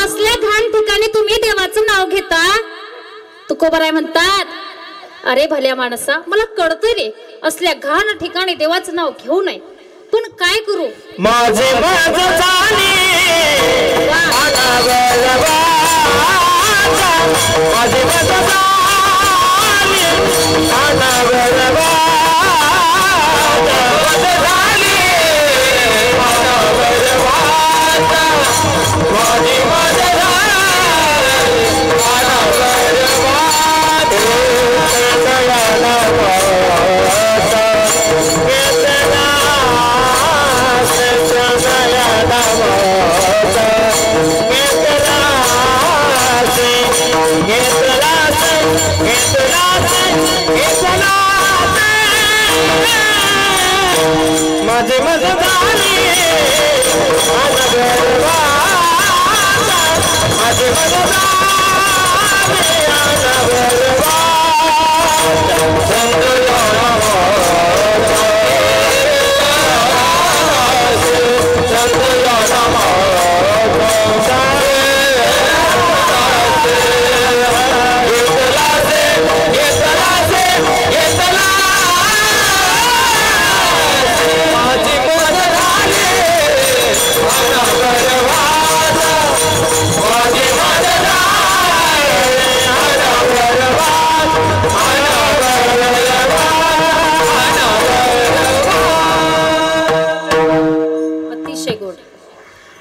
असल्या घाण ठिकाणी तुम्ही देवाचं नाव घेता. तुकोबराय म्हणतात अरे भल्या माणसा मला कळतंय रे असल्या घाण ठिकाणी देवाचं नाव घेऊ नये पण काय करू माझे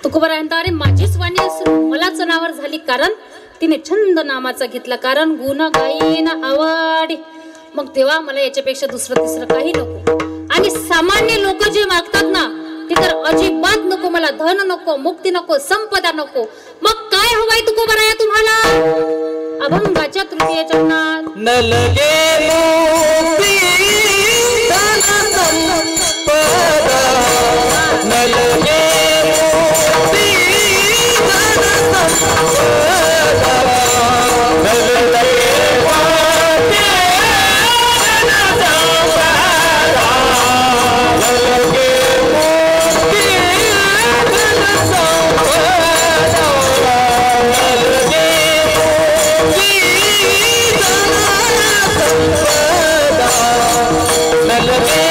तुकोबराय म्हणता अरे माझीच वाणी असून मलाच अनावर झाली, कारण तिने छंद नामाचा घेतला, कारण गुण गायीन आवडी. मग तेव्हा मला याच्यापेक्षा दुसरं तिसरं काही नको. आणि सामान्य लोक जे मागतात ना ते तर अजिबात नको. मला धन नको, मुक्ती नको, संपदा नको. मग काय हवंय तुकोबराया तुम्हाला? अभंगाच्या तृतीय चरणात न लगे मुक्ती धन संपदा, न लगे मुक्ती धन संपदा, न लगे वाटे धन संपदा, न लगे मुक्ती धन संपदा, न लगे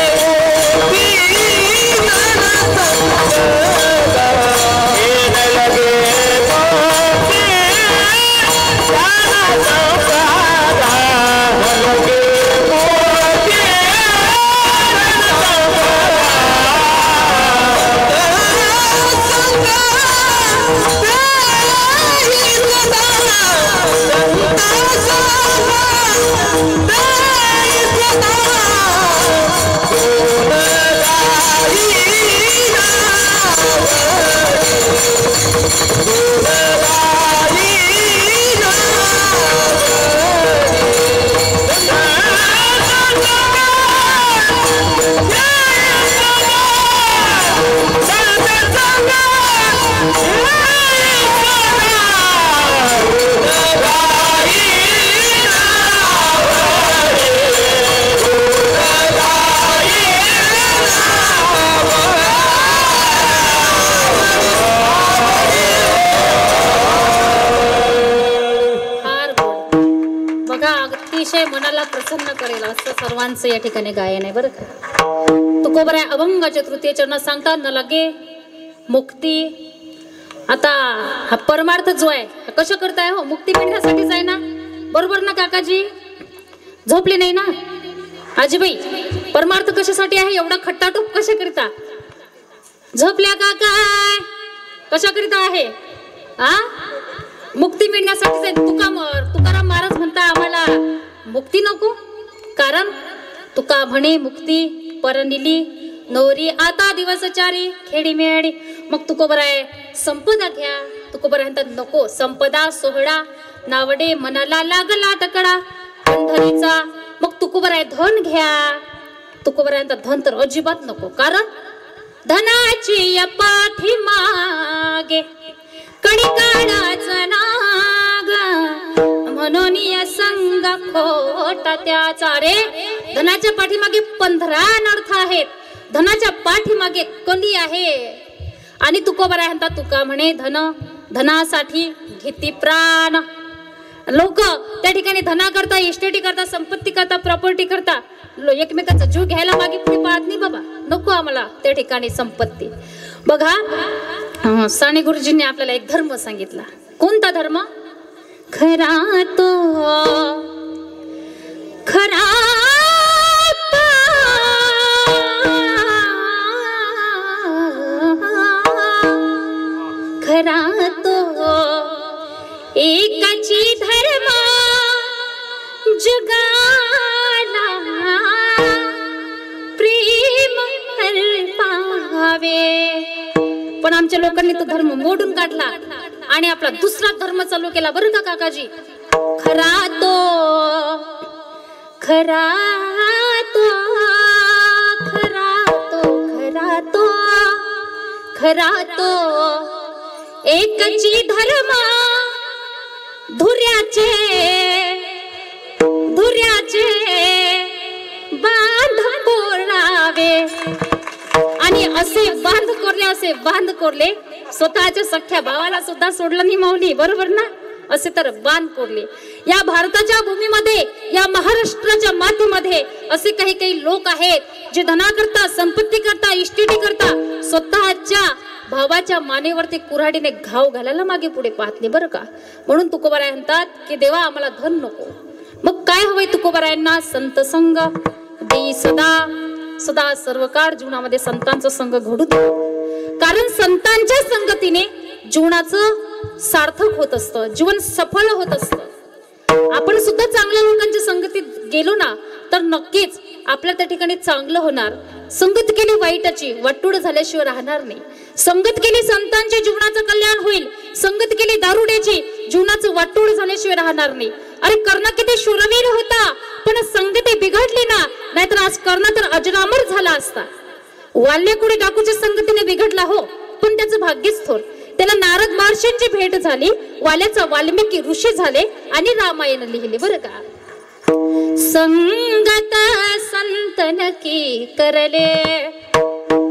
मनाला प्रसन्न करेल असं सर्वांचं या ठिकाणी गायन आहे बरं का. तुकोबराय अभंगाच्या तृतीय चरणात सांगतात न लगे मुक्ती. आता हा परमार्थ जो आहे कसं करताय हो? मुक्ती मिळण्यासाठीच आहे ना, बरोबर ना काकाजी? झोपले नाही ना आजीबाई? परमार्थ कशासाठी आहे? एवढा खट्टाटूप कशा करिता? झोपल्या का काय? कशा करिता आहे? हा, मुक्ती मिळण्यासाठीच आहे. तुकाराम महाराज म्हणता आम्हाला मुक्ती नको, कारण तुका म्हणे मुक्ती परनिली नवरी आता दिवसचारी खेडी मेडी. मग तुकोबराय संपदा घ्या. तुकोबराय म्हणतात नको संपदा सोहळा नावडे मनाला लागला टकडा पंढरीचा. मग तुकोबराय धन घ्या. तुकोबराय म्हणतात धन तर अजिबात नको, कारण धनाची या पाठी मागे कणिकाडाचा नाग म्हणून या संग खोटा त्याचा. रे धनाच्या पाठीमागे 15 अनर्थ आहेत, धनाच्या पाठीमागे कली आहे. आणि तुकोबराय म्हणतात तुका म्हणे धनासाठी घेती प्राण. लोक त्या ठिकाणी धना करता, इस्टेटी करता, संपत्ती करता, प्रॉपर्टी करता, एकमेकांचा जीव घ्यायला मागे पुढे पाहत नाही. बाबा नको आम्हाला त्या ठिकाणी संपत्ती. बघा साने गुरुजींनी आपल्याला एक धर्म सांगितला. कोणता धर्म? खरा तो खरा खरा तो एकाची धर्म जगाला प्रेम पावे. पण आमच्या लोकांनी तो धर्म मोडून काढला आणि आपला दुसरा धर्म चालू केला बरं का काकाजी. खरा तो खरा तो खरा तो खरा तो खरा तो एकची धर्म धुर्याचे बांध कोरावे. आणि असे बांध कोरले स्वतःच्या सख्या भावाला सुद्धा सोडलं नाही माऊली, बरोबर ना? असे तर बांध कोरले. या भारताच्या भूमीमध्ये, या महाराष्ट्राच्या मातीमध्ये असे काही लोक आहेत जे धना करता, संपत्ती करता, इस्टेटी करता, स्वतःच्या भावाच्या मानेवरती कुऱ्हाडीने घाव घालायला मागे पुढे पाहत नाही बरं का. म्हणून तुकोबराय म्हणतात की देवा आम्हाला धन नको. मग काय हवंय तुकोबरायांना? संत संग देई सदा सर्व काळ जीवनामध्ये संतांचा संग घडू दे. कारण संतांच्या संगतीने जीवनाचं सार्थक होत असतं, जीवन सफल होत असतं. आपण सुद्धा चांगल्या लोकांच्या संगतीत गेलो ना तर नक्कीच आपल्या त्या ठिकाणी चांगलं होणार. संगत केली वाईटाची, वाटूड झाल्याशिवाय राहणार नाही. संगत केली संतांच्या जीवनाचं कल्याण होईल. संगत केली दारुड्याची, जीवनाचं वाटूड झाल्याशिवाय राहणार नाही. अरे कर्ण किती शूरवीर होता, पण संगती बिघडली ना, नाहीतर आज कर्ण तर अजरामर झाला असता. वाल्यकुडी डाकूच्या संगतीने बिघडला हो, पण त्याचं भाग्यच थोर. त्याला नारद महर्षींची भेट झाली, वाल्याचा वाल्मिकी ऋषी झाले आणि रामायण लिहिले. बरं का, संगत संतन की करले,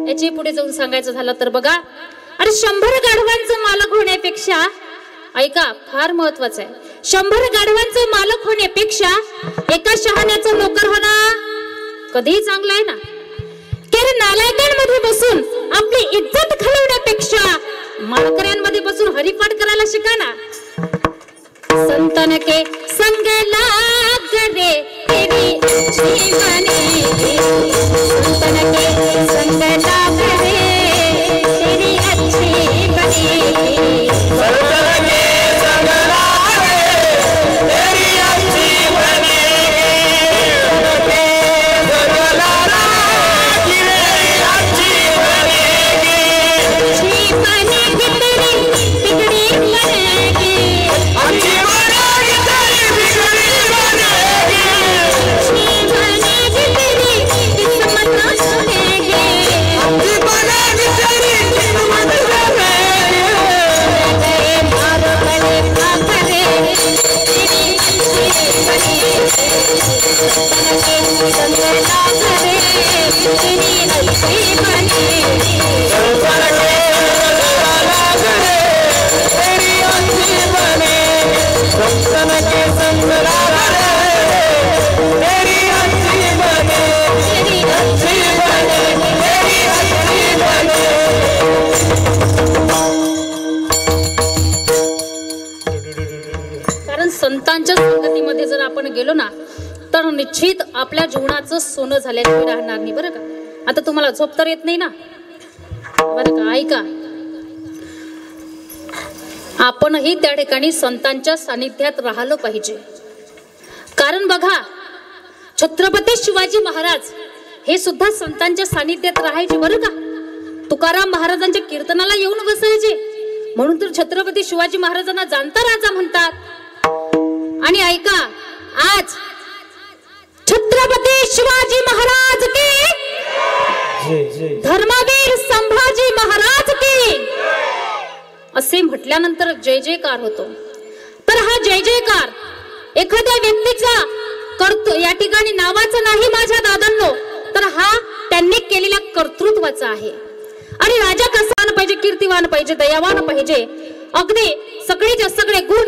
याची पुढे जाऊन सांगायचं झालं तर बघा, अरे 100 गाढवांचं मालक होण्यापेक्षा, ऐका फार महत्वाचं आहे, 100 गाढवांचं मालक होण्यापेक्षा एका शहाण्याचं नोकर होणं कधीही चांगलं आहे ना. कारण नालायकांमध्ये बसून आपली इज्जत घालवण्यापेक्षा माळकऱ्यांमध्ये बसून हरिपाठ करायला शिका ना. संतन के संग लाग रे तेरी अच्छी बनेगी, संतन के संग लाग रे तेरी अच्छी बनेगी, संतन के संग लाग रे तेरी अच्छी बनेगी, संतन के संग लाग रे अच्छी बनेगी, अच्छी बनेगी तेरी बिगड़ी बनेगी, अच्छी बनेगी तेरी बिगड़ी बनेगी, अच्छी बनेगी तेरी किस्मत सुनेगी, अच्छी बनेगी तेरी किस्मत बनेगी, गए मारो गले खाखरे तेरी अच्छी बनेगी, संतन के संग लाग रे तेरी अच्छी बनेगी, संतन के संग लाग रे तेरी अच्छी बनेगी, संतन के संग लाग रे तेरी अच्छी बनेगी, तेरी अच्छी बनेगी तेरी अच्छी बनेगी. कारण संतांच्या संगतीमध्ये जर आपण गेलो ना तर निश्चित आपल्या जीवनाचं सोनं झाल्याशिवाय राहणार नाही. बरं का, आता तुम्हाला झोप तर येत नाही ना, बरं का, ऐका, आपणही त्या ठिकाणी संतांच्या सानिध्यात राहिलं पाहिजे. कारण बघा, छत्रपती शिवाजी महाराज हे सुद्धा संतांच्या सानिध्यात राहायचे. बरं का, तुकाराम महाराजांच्या कीर्तनाला येऊन बसायचे, म्हणून तर छत्रपती शिवाजी महाराजांना जाणता राजा म्हणतात. आणि ऐका, आज छत्रपती शिवाजी महाराज की, धर्मवीर संभाजी महाराज की असे म्हटल्यानंतर जय जयकार होतो. तर हा जय जयकार एखाद्या व्यक्तीचा करतो या ठिकाणी नावाचा नाही माझ्या दादांनो, तर हा त्यांनी केलेल्या कर्तृत्वाचा आहे. आणि राजा कसा पाहिजे, कीर्तिवान पाहिजे, दयावान पाहिजे, अगदी सगळेच्या सगळे गुण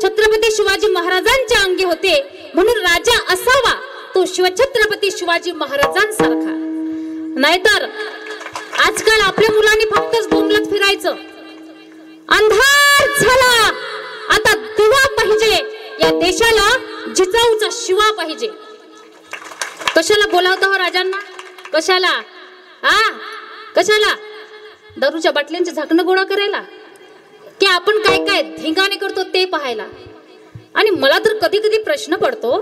छत्रपती शिवाजी महाराजांच्या अंगी होते. म्हणून राजा असावा तो छत्रपती शिवाजी महाराजांसारखा. नाहीतर आजकाल आपल्या मुलांनी फक्तच बोंबलत फिरायचं. अंधार झाला, आता दिवा पाहिजे, या देशाला जिजाऊचा शिवा पाहिजे. कशाला बोलावता हो राजांना, कशाला, कशाला दारूच्या बाटल्यांचे झाकणं गोळा करायला, की आपण काय काय धिंगाणे करतो ते पाहायला. आणि मला तर कधी कधी प्रश्न पडतो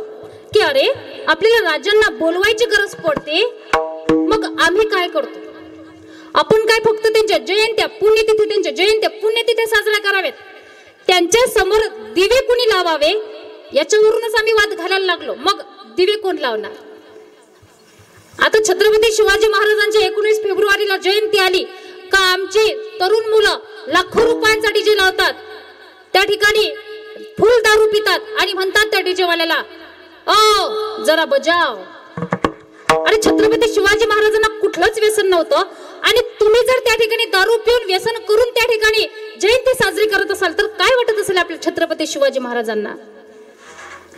की अरे आपल्याला राजांना बोलवायची गरज पडते, मग आम्ही काय करतो? आपण काय फक्त त्यांच्या जयंत्या पुण्यतिथी, त्यांच्या जयंत्या पुण्यतिथी साजऱ्या कराव्यात, त्यांच्या समोर दिवे कोणी लावावे याच्यावरूनच आम्ही वाद घालायला लागलो. मग दिवे कोण लावणार? आता छत्रपती शिवाजी महाराजांच्या 19 फेब्रुवारीला जयंती आली का आमची तरुण मुलं लाखो रुपयांचा डीजे लावतात, त्या ठिकाणी फुल दारू पितात आणि म्हणतात त्या डीजे वाल्याला, ओ जरा बजाव. अरे छत्रपती शिवाजी महाराजांना कुठलंच व्यसन नव्हतं, आणि तुम्ही जर त्या ठिकाणी दारू पिऊन व्यसन करून त्या ठिकाणी जयंती साजरी करत असाल तर काय वाटत असेल आपल्या छत्रपती शिवाजी महाराजांना?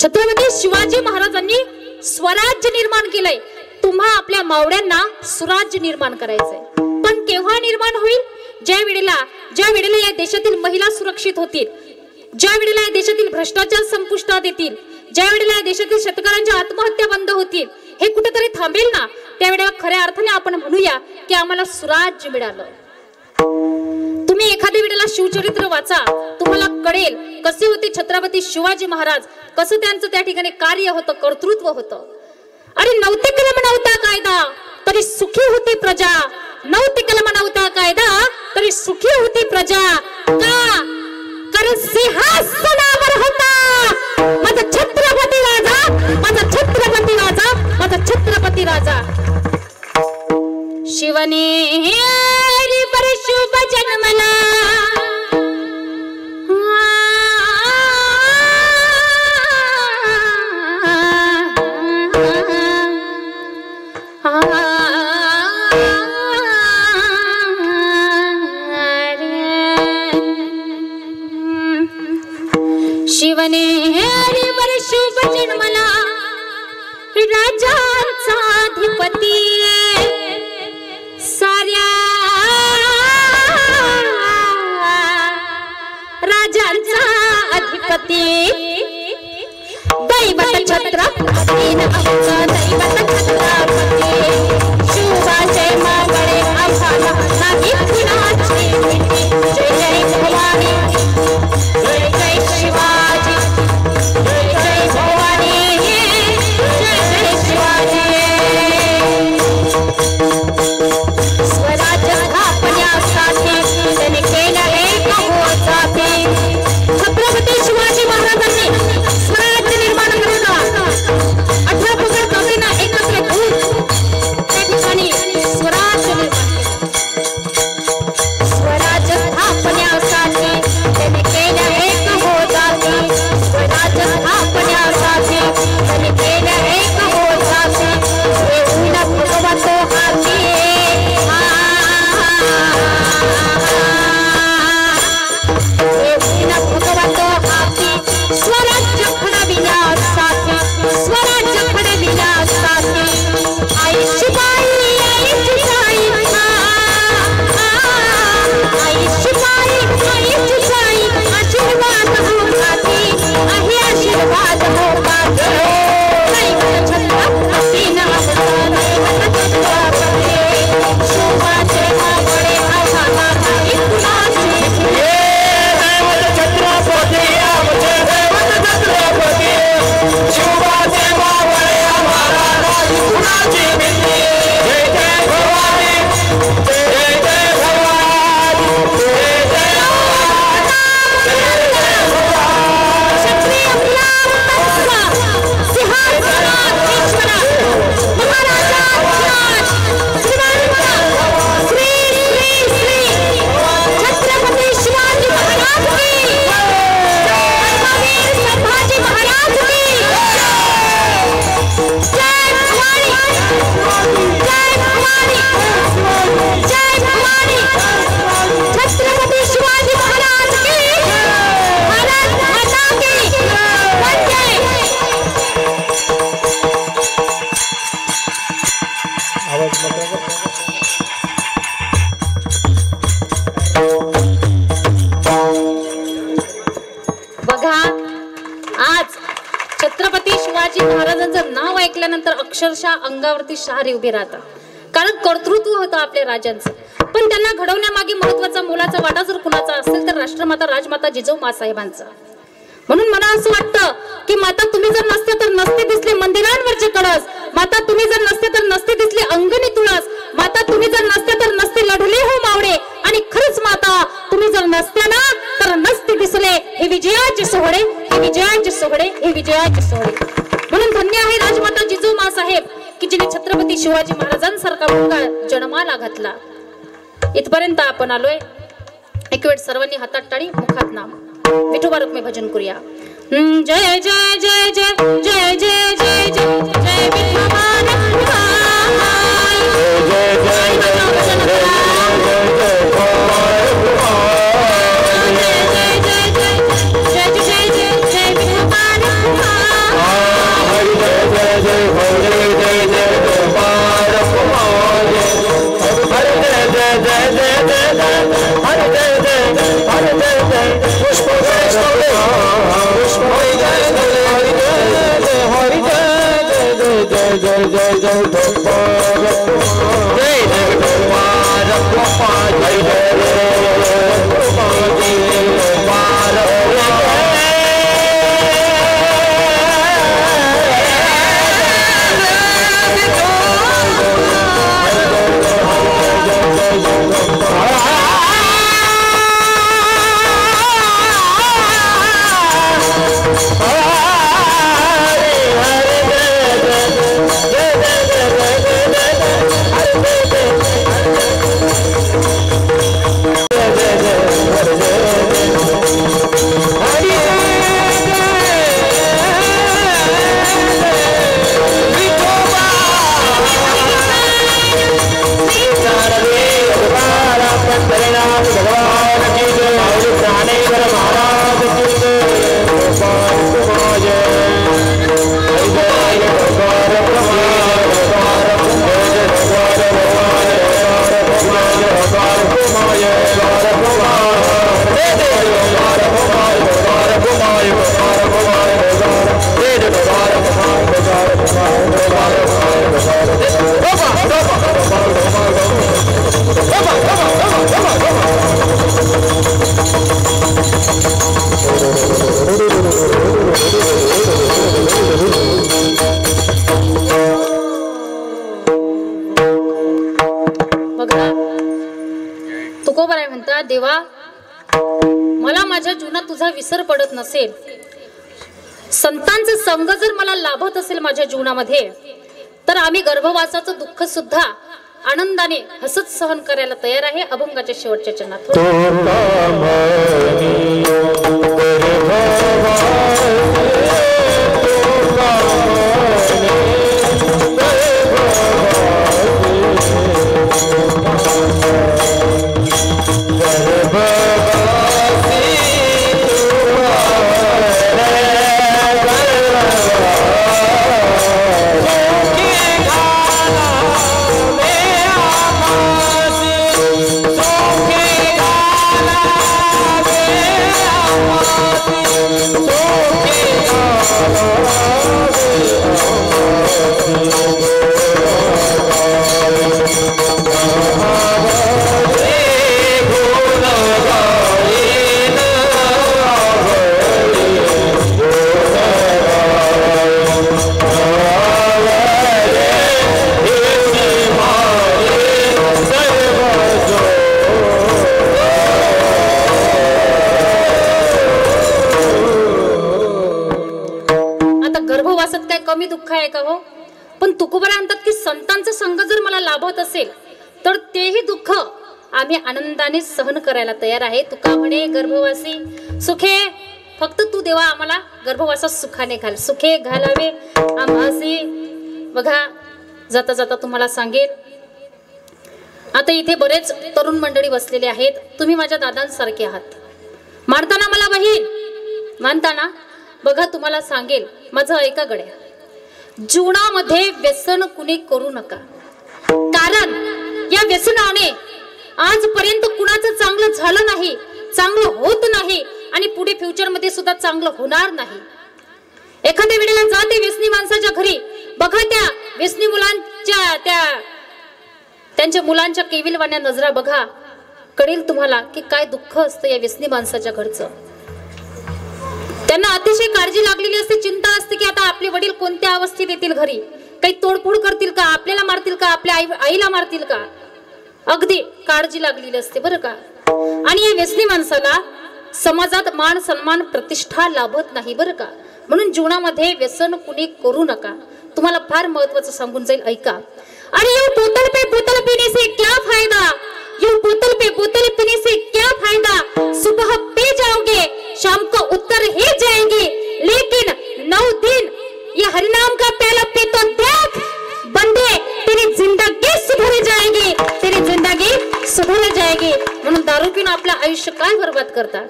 छत्रपती शिवाजी महाराजांनी स्वराज्य निर्माण केलंय, तुम्हा आपल्या मावळ्यांना सुराज्य निर्माण करायचंय. पण केव्हा निर्माण होईल? ज्या वेळेला या देशातील महिला सुरक्षित होतील, ज्या वेळेला या देशातील भ्रष्टाचार संपुष्टात येतील, ज्या वेळेला या देशातील शेतकऱ्यांच्या आत्महत्या बंद होतील, हे कुठेतरी थांबेल ना, त्यावेळेला खऱ्या अर्थाने आपण म्हणूया की आम्हाला सुराज्य मिळालं. तुम्ही तुम्ही एखाद्या वेळेला शिवचरित्र वाचा, तुम्हाला कळेल कसे होते छत्रपती शिवाजी महाराज, कसं त्यांचं त्या ठिकाणी कार्य होतं, कर्तृत्व होतं. अरे नव्हते कलम नव्हता कायदा तरी सुखी होती प्रजा, नव्हते कलम नव्हता कायदा तरी सुखी होती प्रजा. का? कारण सिंहासनावर होता माझा छत्रपती राजा, माझा छत्रपती राजा, माझा छत्रपती राजा. शिवनेरी पर शुभ जन्मला, शिवनेरी वर शुभ जन्मला राजांचा अधिपती, साऱ्या राजांचा अधिपती. दैवत छत्रपती आमचा दैवत छत्रपती, शिवाचे मावळे आम्हाला नाही कुणाची भीती. जय जय भवानी, जय जय शिवाजी, जय जय भवानी, जय जय शिवाजी. स्वराज्य स्थापण्यासाठी त्याने केलं एक होताती. छत्रपती शिवाजी महाराजांनी स्वराज्य निर्माण करून 18 पगड कवींना एकत्र घेऊन त्या ठिकाणी स्वराज्य निर्माण केलं. स्वराज्य स्थापण्यासाठी त्याने केलं एक होताती. स्वराज्य स्थापण्यासाठी त्याने केलं एक होताती. येऊन भगवंत हाती, भगवंत हाती स्वराज्य घडविण्यासाठी, स्वराज्य घडविण्यासाठी. आई शिपाई, आई जिजाई, आई शिपाई, आई जिजाई, आशीर्वाद होताती, आहे आशीर्वाद होताती. दैवत छत्रपती नामचा दैवत छत्रपती, शिवाचे मावळे आम्हाला नाही कुणाची भीती. छत्रपती आमचे दैवत छत्रपती, शिवाचे मावळे आम्हाला नाही कुणाची भीती. जय जय भवानी, जय जय भवानी, जय जय क्षत्रिय मुलांचा सिंहासनाधीश्वर महाराजाधिराज श्रीमंत श्री श्री श्री छत्रपती शिवाजी महाराज की, धर्मवीर संभाजी महाराज की जय. भवानी, जय भवानी, जय भवानी. छत्रपती शिवाजी महाराज की, भारत माता की वंदे. बघा, आज छत्रपती शिवाजी महाराजांचं नाव ऐकल्यानंतर अक्षरशः अंगावरती शहारे उभे राहतात. कारण कर्तृत्व होतं आपल्या राजांचं, पण त्यांना घडवण्यामागे महत्वाचा मोलाचा वाटा जर कुणाचा असेल तर राष्ट्रमाता राजमाता जिजाऊ साहेबांचा. म्हणून मला असं वाटतं की माता तुम्ही जर नसते तर नसते दिसले मंदिरांवरचे कळस, माता तुम्ही जर नसते तर नसते दिसले अंगणी तुळस, माता तुम्ही जर नसते तर नसते लढले हो मावळे. आणि खरंच माता तुम्ही जर नसत्या ना तर नसते दिसले हे विजयाचे सोहळे, हे विजयाचे सोहळे, हे विजयाचे सोहळे. म्हणून धन्य आहे राजमाता जिजाऊ साहेब की जिने छत्रपती शिवाजी महाराजांसारखा मुलगा जन्माला घातला. इथपर्यंत आपण आलोय. एक वेळ सर्वांनी हातात टाळी, मुखात नाम, विठोबा रुक्मी भजन करूया. जय जय जय जय जय जय जय जय जय विठोबा रखवाई. जय जय जय जय जय मला माझ्या जीवनात तुझा विसर पडत नसेल, संतांचा संग जर मला लाभत असेल माझ्या जीवनामध्ये, तर आम्ही गर्भवासाचं दुःख सुद्धा आनंदाने हसत सहन करायला तयार आहे. अभंगाच्या शेवटच्या चरणात कमी दुःख आहे का हो? पण तुकोबरा म्हणतात की संतांचा संग जर मला लाभत असेल तर तेही दुःख आम्ही आनंदाने सहन करायला तयार आहे. तुका म्हणे गर्भवासी सुखे, फक्त तू देवा आम्हाला गर्भवासात सुखाने घाल, सुखे घालावे आम्हासी. बघा जाता जाता तुम्हाला सांगेल, आता इथे बरेच तरुण मंडळी बसलेले आहेत. तुम्ही माझ्या दादांसारखे आहात, मानताना मला बहीण मानताना. बघा तुम्हाला सांगेल, माझं ऐका गड्या, जीवनामध्ये व्यसन कुणी करू नका, कारण या व्यसनाने आजपर्यंत कुणाचं चांगलं झालं नाही, चांगलं होत नाही आणि पुढे फ्युचर मध्ये सुद्धा चांगलं होणार नाही. एखाद्या वेळेला जाते व्यसनी माणसाच्या घरी, बघा त्या व्यसनी मुलांच्या त्यांच्या मुलांच्या केविलवाण्या नजरा बघा, कळेल तुम्हाला की काय दुःख असतं या व्यसनी माणसाच्या घरचं. त्यांना अतिशय काळजी लागलेली असते, चिंता असते की आता आपले वडील कोणत्या अवस्थेत येतील घरी, काही तोडफोड करतील का, आपल्याला मारतील का, आपल्या आईला मारतील का, अगदी काळजी लागलेली असते बरं का. आणि या व्यसनी माणसाला समाजात मान सन्मान प्रतिष्ठा लाभत नाही बरं का. म्हणून जीवनामध्ये व्यसन कुणी करू नका. तुम्हाला फार महत्वाचं सांगून जाईल, ऐका. अरे ये बोतल पीने से क्या फायदा, ये बोतल पीने से क्या फायदा, सुबह पी जाओगे शाम को उतर ही जाएंगे, लेकिन 9 दिन ये हरिनाम का प्याला पी तो देख बंदे, तेरी जिंदगी सुधर जाएगी, तेरी जिंदगी सुधर जाएगी. म्हणून दारू पिऊन आपलं आयुष्य काय बर्बाद करतात.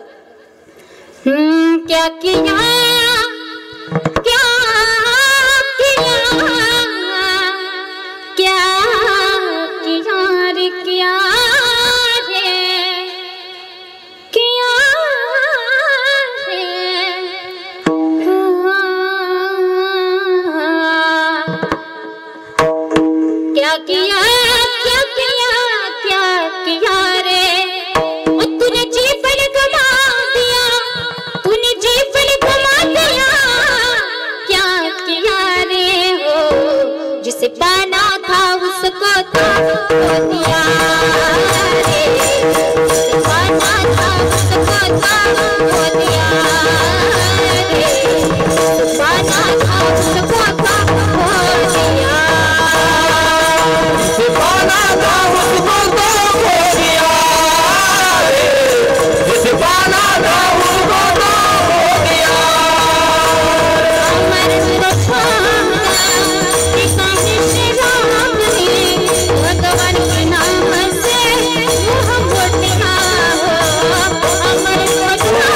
क्या किया क्या किया क्या किया रे किया रे किया रे क्या किया क्या किया रे, तूने जीवन गवा दिया, तूने जीवन गवा दिया, क्या किया रे हो, जिसे पाना था उसको था खो दिया रे, जिसे पाना था उसको था खो दिया रे, जिसे पाना था उसको था खो दिया, जिसे पाना था उसको था खो दिया रे, जिसे पाना था उसको था खो दिया. अमर सुरक्षा ठिकाने से राम रे, भगवान के नाम से हम बोलते हो, अमर सुरक्षा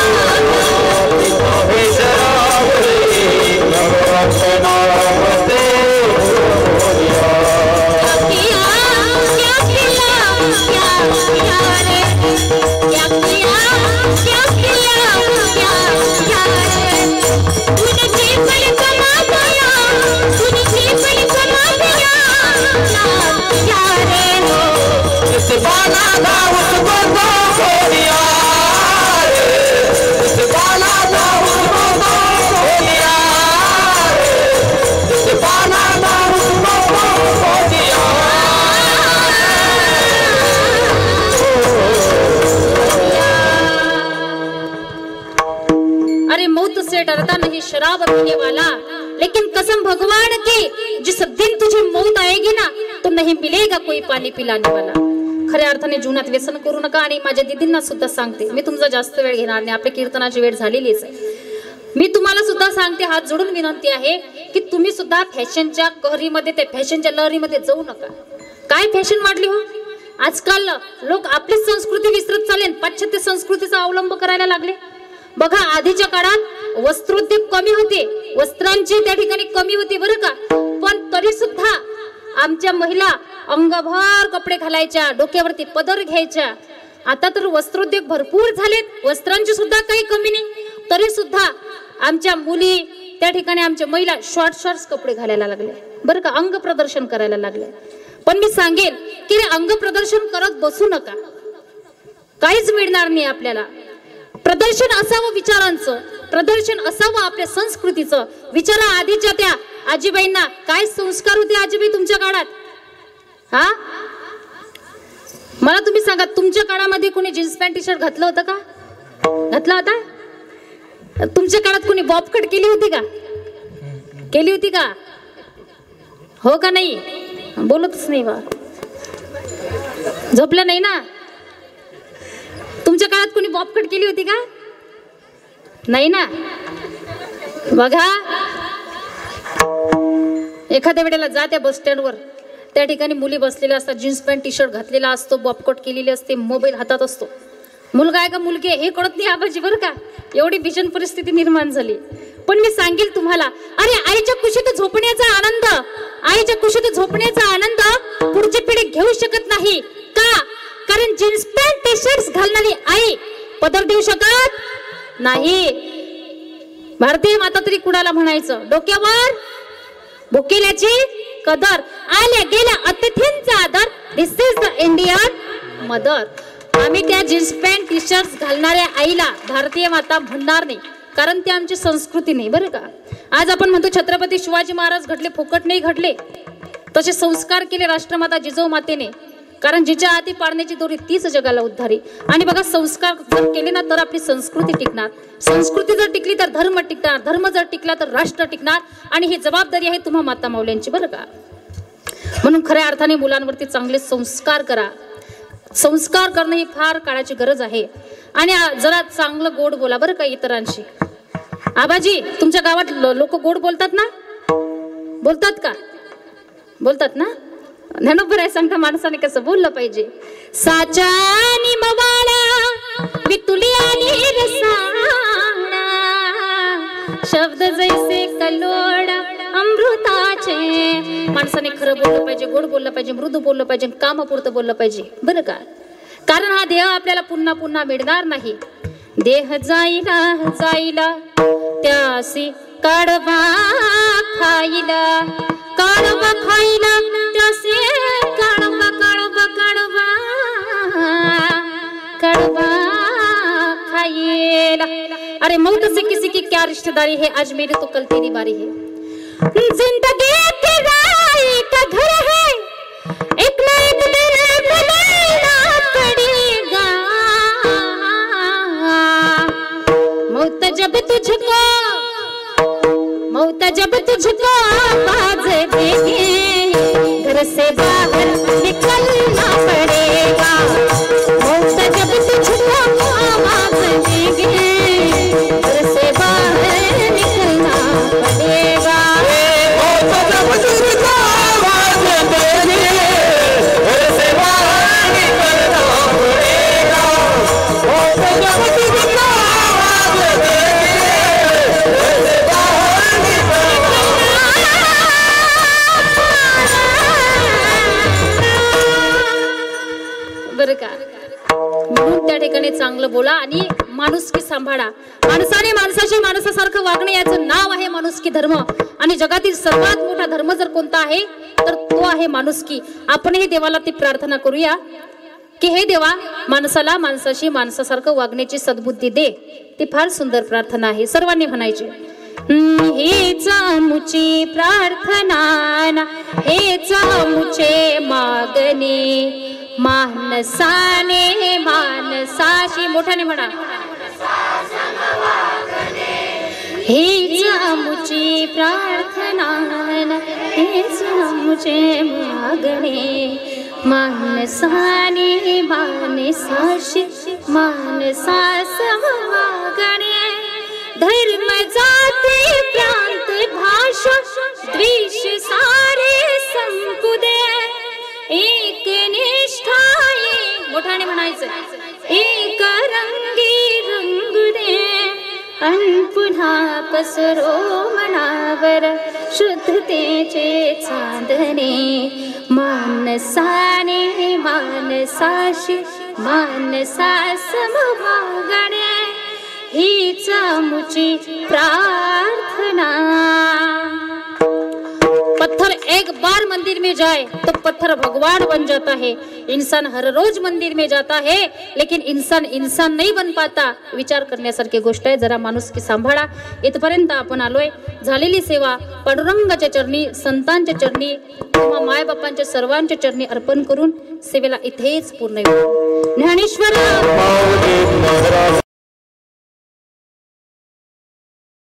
मौत से डरता नहीं शराब पीने वाला, लेकिन कसम भगवान की जिस दिन तुझे मौत आएगी ना तो नहीं मिलेगा कोई पाणी पिलाने वाला. खऱ्या अर्थाने जीवनात व्यसन करू नका. आणि माझ्या दीदींना सुद्धा सांगते, मी तुमचा जास्त वेळ घेणार नाही, आपल्या कीर्तनाची वेळ झालेलीच आहे. मी तुम्हाला सुद्धा सांगते, हात जोडून विनंती आहे की तुम्ही सुद्धा फॅशनच्या कहरीमध्ये, त्या फॅशनच्या लहरीमध्ये जाऊ नका. काय फॅशन वाढली हो आजकाल. लोक आपली संस्कृती विसरत चालले, पाश्चात्य संस्कृतीचा अवलंब करायला लागले. बघा, आधीच्या काळात वस्त्रोद्योग कमी होते, वस्त्रांची त्या ठिकाणी कमी होती बरं का, पण तरी सुद्धा आमच्या महिला अंगभर कपडे घालायच्या, डोक्यावरती पदर घ्यायच्या. आता तर वस्त्रोद्योग भरपूर झालेत, वस्त्रांची सुद्धा काही कमी नाही, तरी सुद्धा आमच्या मुली त्या ठिकाणी, आमच्या महिला शॉर्ट्स कपडे घालायला लागले बरं का, अंग प्रदर्शन करायला लागले. पण मी सांगेल की अंग प्रदर्शन करत बसू नका, काहीच मिळणार नाही आपल्याला. प्रदर्शन असावं विचारांचं, प्रदर्शन असावं आपल्या संस्कृतीचं. विचारा आधीच्या त्या आजीबाईंना काय संस्कार होते आजीबाई तुमच्या काळात. हा, मला तुम्ही सांगा, तुमच्या काळामध्ये कोणी जीन्स पॅन्ट टी शर्ट घातलं होतं का? घातला होता? तुमच्या काळात कोणी बॉब कट केली होती का? केली होती का? हो का नाही? बोलतच नाही बा, झोपलं नाही ना. तुमच्या काळात कोणी बॉब कट केली होती का? नाही ना. बघा, एखाद्या वेळेला जा त्या बस स्टँडवर, त्या ठिकाणी मुली बसलेल्या असतात, जीन्स पॅन्ट टी शर्ट घातलेला असतो, बॉब कट केलेली असते, मोबाईल हातात असतो. मुलगा आहे का मुलगी हे कळत नाही आबाजी बरं का, एवढी भीषण परिस्थिती निर्माण झाली. पण मी सांगेल तुम्हाला, अरे आईच्या कुशीत झोपण्याचा आनंद, आईच्या कुशीत झोपण्याचा आनंद पुढची पिढी घेऊ शकत नाही का? कारण जीन्स पॅन्ट टी शर्ट घालणारी आई पदर देऊ शकत नाही. भारतीय माता तरी कुणाला म्हणायचं, डोक्यावर भुकेल्याची कदर, आल्या गेल्या अतिथींचा आदर, दिस इज द इंडियन मदर. आम्ही त्या जीन्स पॅन्ट टी शर्ट घालणाऱ्या आईला भारतीय माता म्हणणार नाही, कारण ती आमची संस्कृती नाही बरं का. आज आपण म्हणतो छत्रपती शिवाजी महाराज घडले, फुकट नाही घडले, तसे संस्कार केले राष्ट्रमाता जिजाऊ मातेने, कारण जिच्या हाती पाळण्याची दोरी तीच जगाला उद्धारी. आणि बघा, संस्कार जर केले ना तर आपली संस्कृती टिकणार, संस्कृती जर टिकली तर धर्म टिकणार, धर्म जर टिकला तर राष्ट्र टिकणार. आणि ही जबाबदारी आहे तुम्हा माता माऊल्यांची बरं का. म्हणून खऱ्या अर्थाने मुलांवरती चांगले संस्कार करा. संस्कार करणं ही फार काळाची गरज आहे. आणि जरा चांगलं गोड बोला बरं का इतरांशी. आबाजी, तुमच्या गावात लोक गोड बोलतात ना? बोलतात का? बोलतात ना? ज्ञानोबर आहे सांगता माणसाने कसं बोललं पाहिजे. साचा आणि मवाळा वितुली आणि रसाळा, शब्द जैसे कलोड अमृताचे. माणसाने खरं बोललं पाहिजे, गोड बोललं पाहिजे, मृदू बोललं पाहिजे, कामापुरतं बोललं पाहिजे बरं का. कारण हा देह आपल्याला पुन्हा पुन्हा मिळणार नाही. देह जाईला जाईला त्यासी काढवा खाईला, काढवा खाईला त्यासी काढवा काढवा काढवा काढवा खाईला. अरे मौत से किसी की क्या रिश्तेदारी है, आज मेरी तो कल तेरी बारी है. जिंदगी किराए का घर है, एक ना एक दिन बनाना पड़ेगा. मौत जब तुझको, मौत जब तुझको आवाज देगी, घर से बाहर निकलना पड़ेगा. मौत जब तुझको आवाज देगी, घर से बाहर निकलना पड़ेगा. बरं का. म्हणून त्या ठिकाणी चांगलं बोला आणि माणुसकी सांभाळा. माणसाने माणसाशी माणसासारखं वागणे याचं नाव आहे माणुसकी धर्म. आणि जगातील सर्वात मोठा धर्म जर कोणता आहे तर तो आहे माणुसकी. आपणही देवाला ती प्रार्थना करूया की हे देवा, माणसाला माणसाशी माणसासारखं वागण्याची सद्बुद्धी दे. ती फार सुंदर प्रार्थना आहे, सर्वांनी म्हणायची. हेच आमुची प्रार्थना, हेच आमुचे मागणे, मानसाने मानसाशी, मोठ्याने म्हणा, हीच आमुची प्रार्थना हीच आमुचे मागणे मानसाने मानसाशी मानसास मागणे धर्म जाती प्रांत भाषा द्वेष सारे संपू दे एक निष्ठा मोठ्याने म्हणायचं एक रंगी रंग दे अन पुन्हा पसरो मनावर शुद्धतेचे चांदणे मानसाने मानसाशी मानसास समभागणे हीच आमुची प्रार्थना। पत्थर एक बार मंदिर में जाए तो पत्थर भगवान बन जाता है। इंसान हर रोज मंदिर में जाता है लेकिन इंसान इंसान नहीं बन पाता। विचार करण्यासारखी गोष्ट आहे। जरा माणुसकी सांभाळा। इथपर्यंत आपण आलोय। झालेली सेवा पांडुरंगाच्या चरणी संतांच्या चरणी किंवा मायबापांच्या सर्वांच्या चरणी अर्पण करून सेवेला इथेच पूर्ण होईल। ज्ञानेश्वर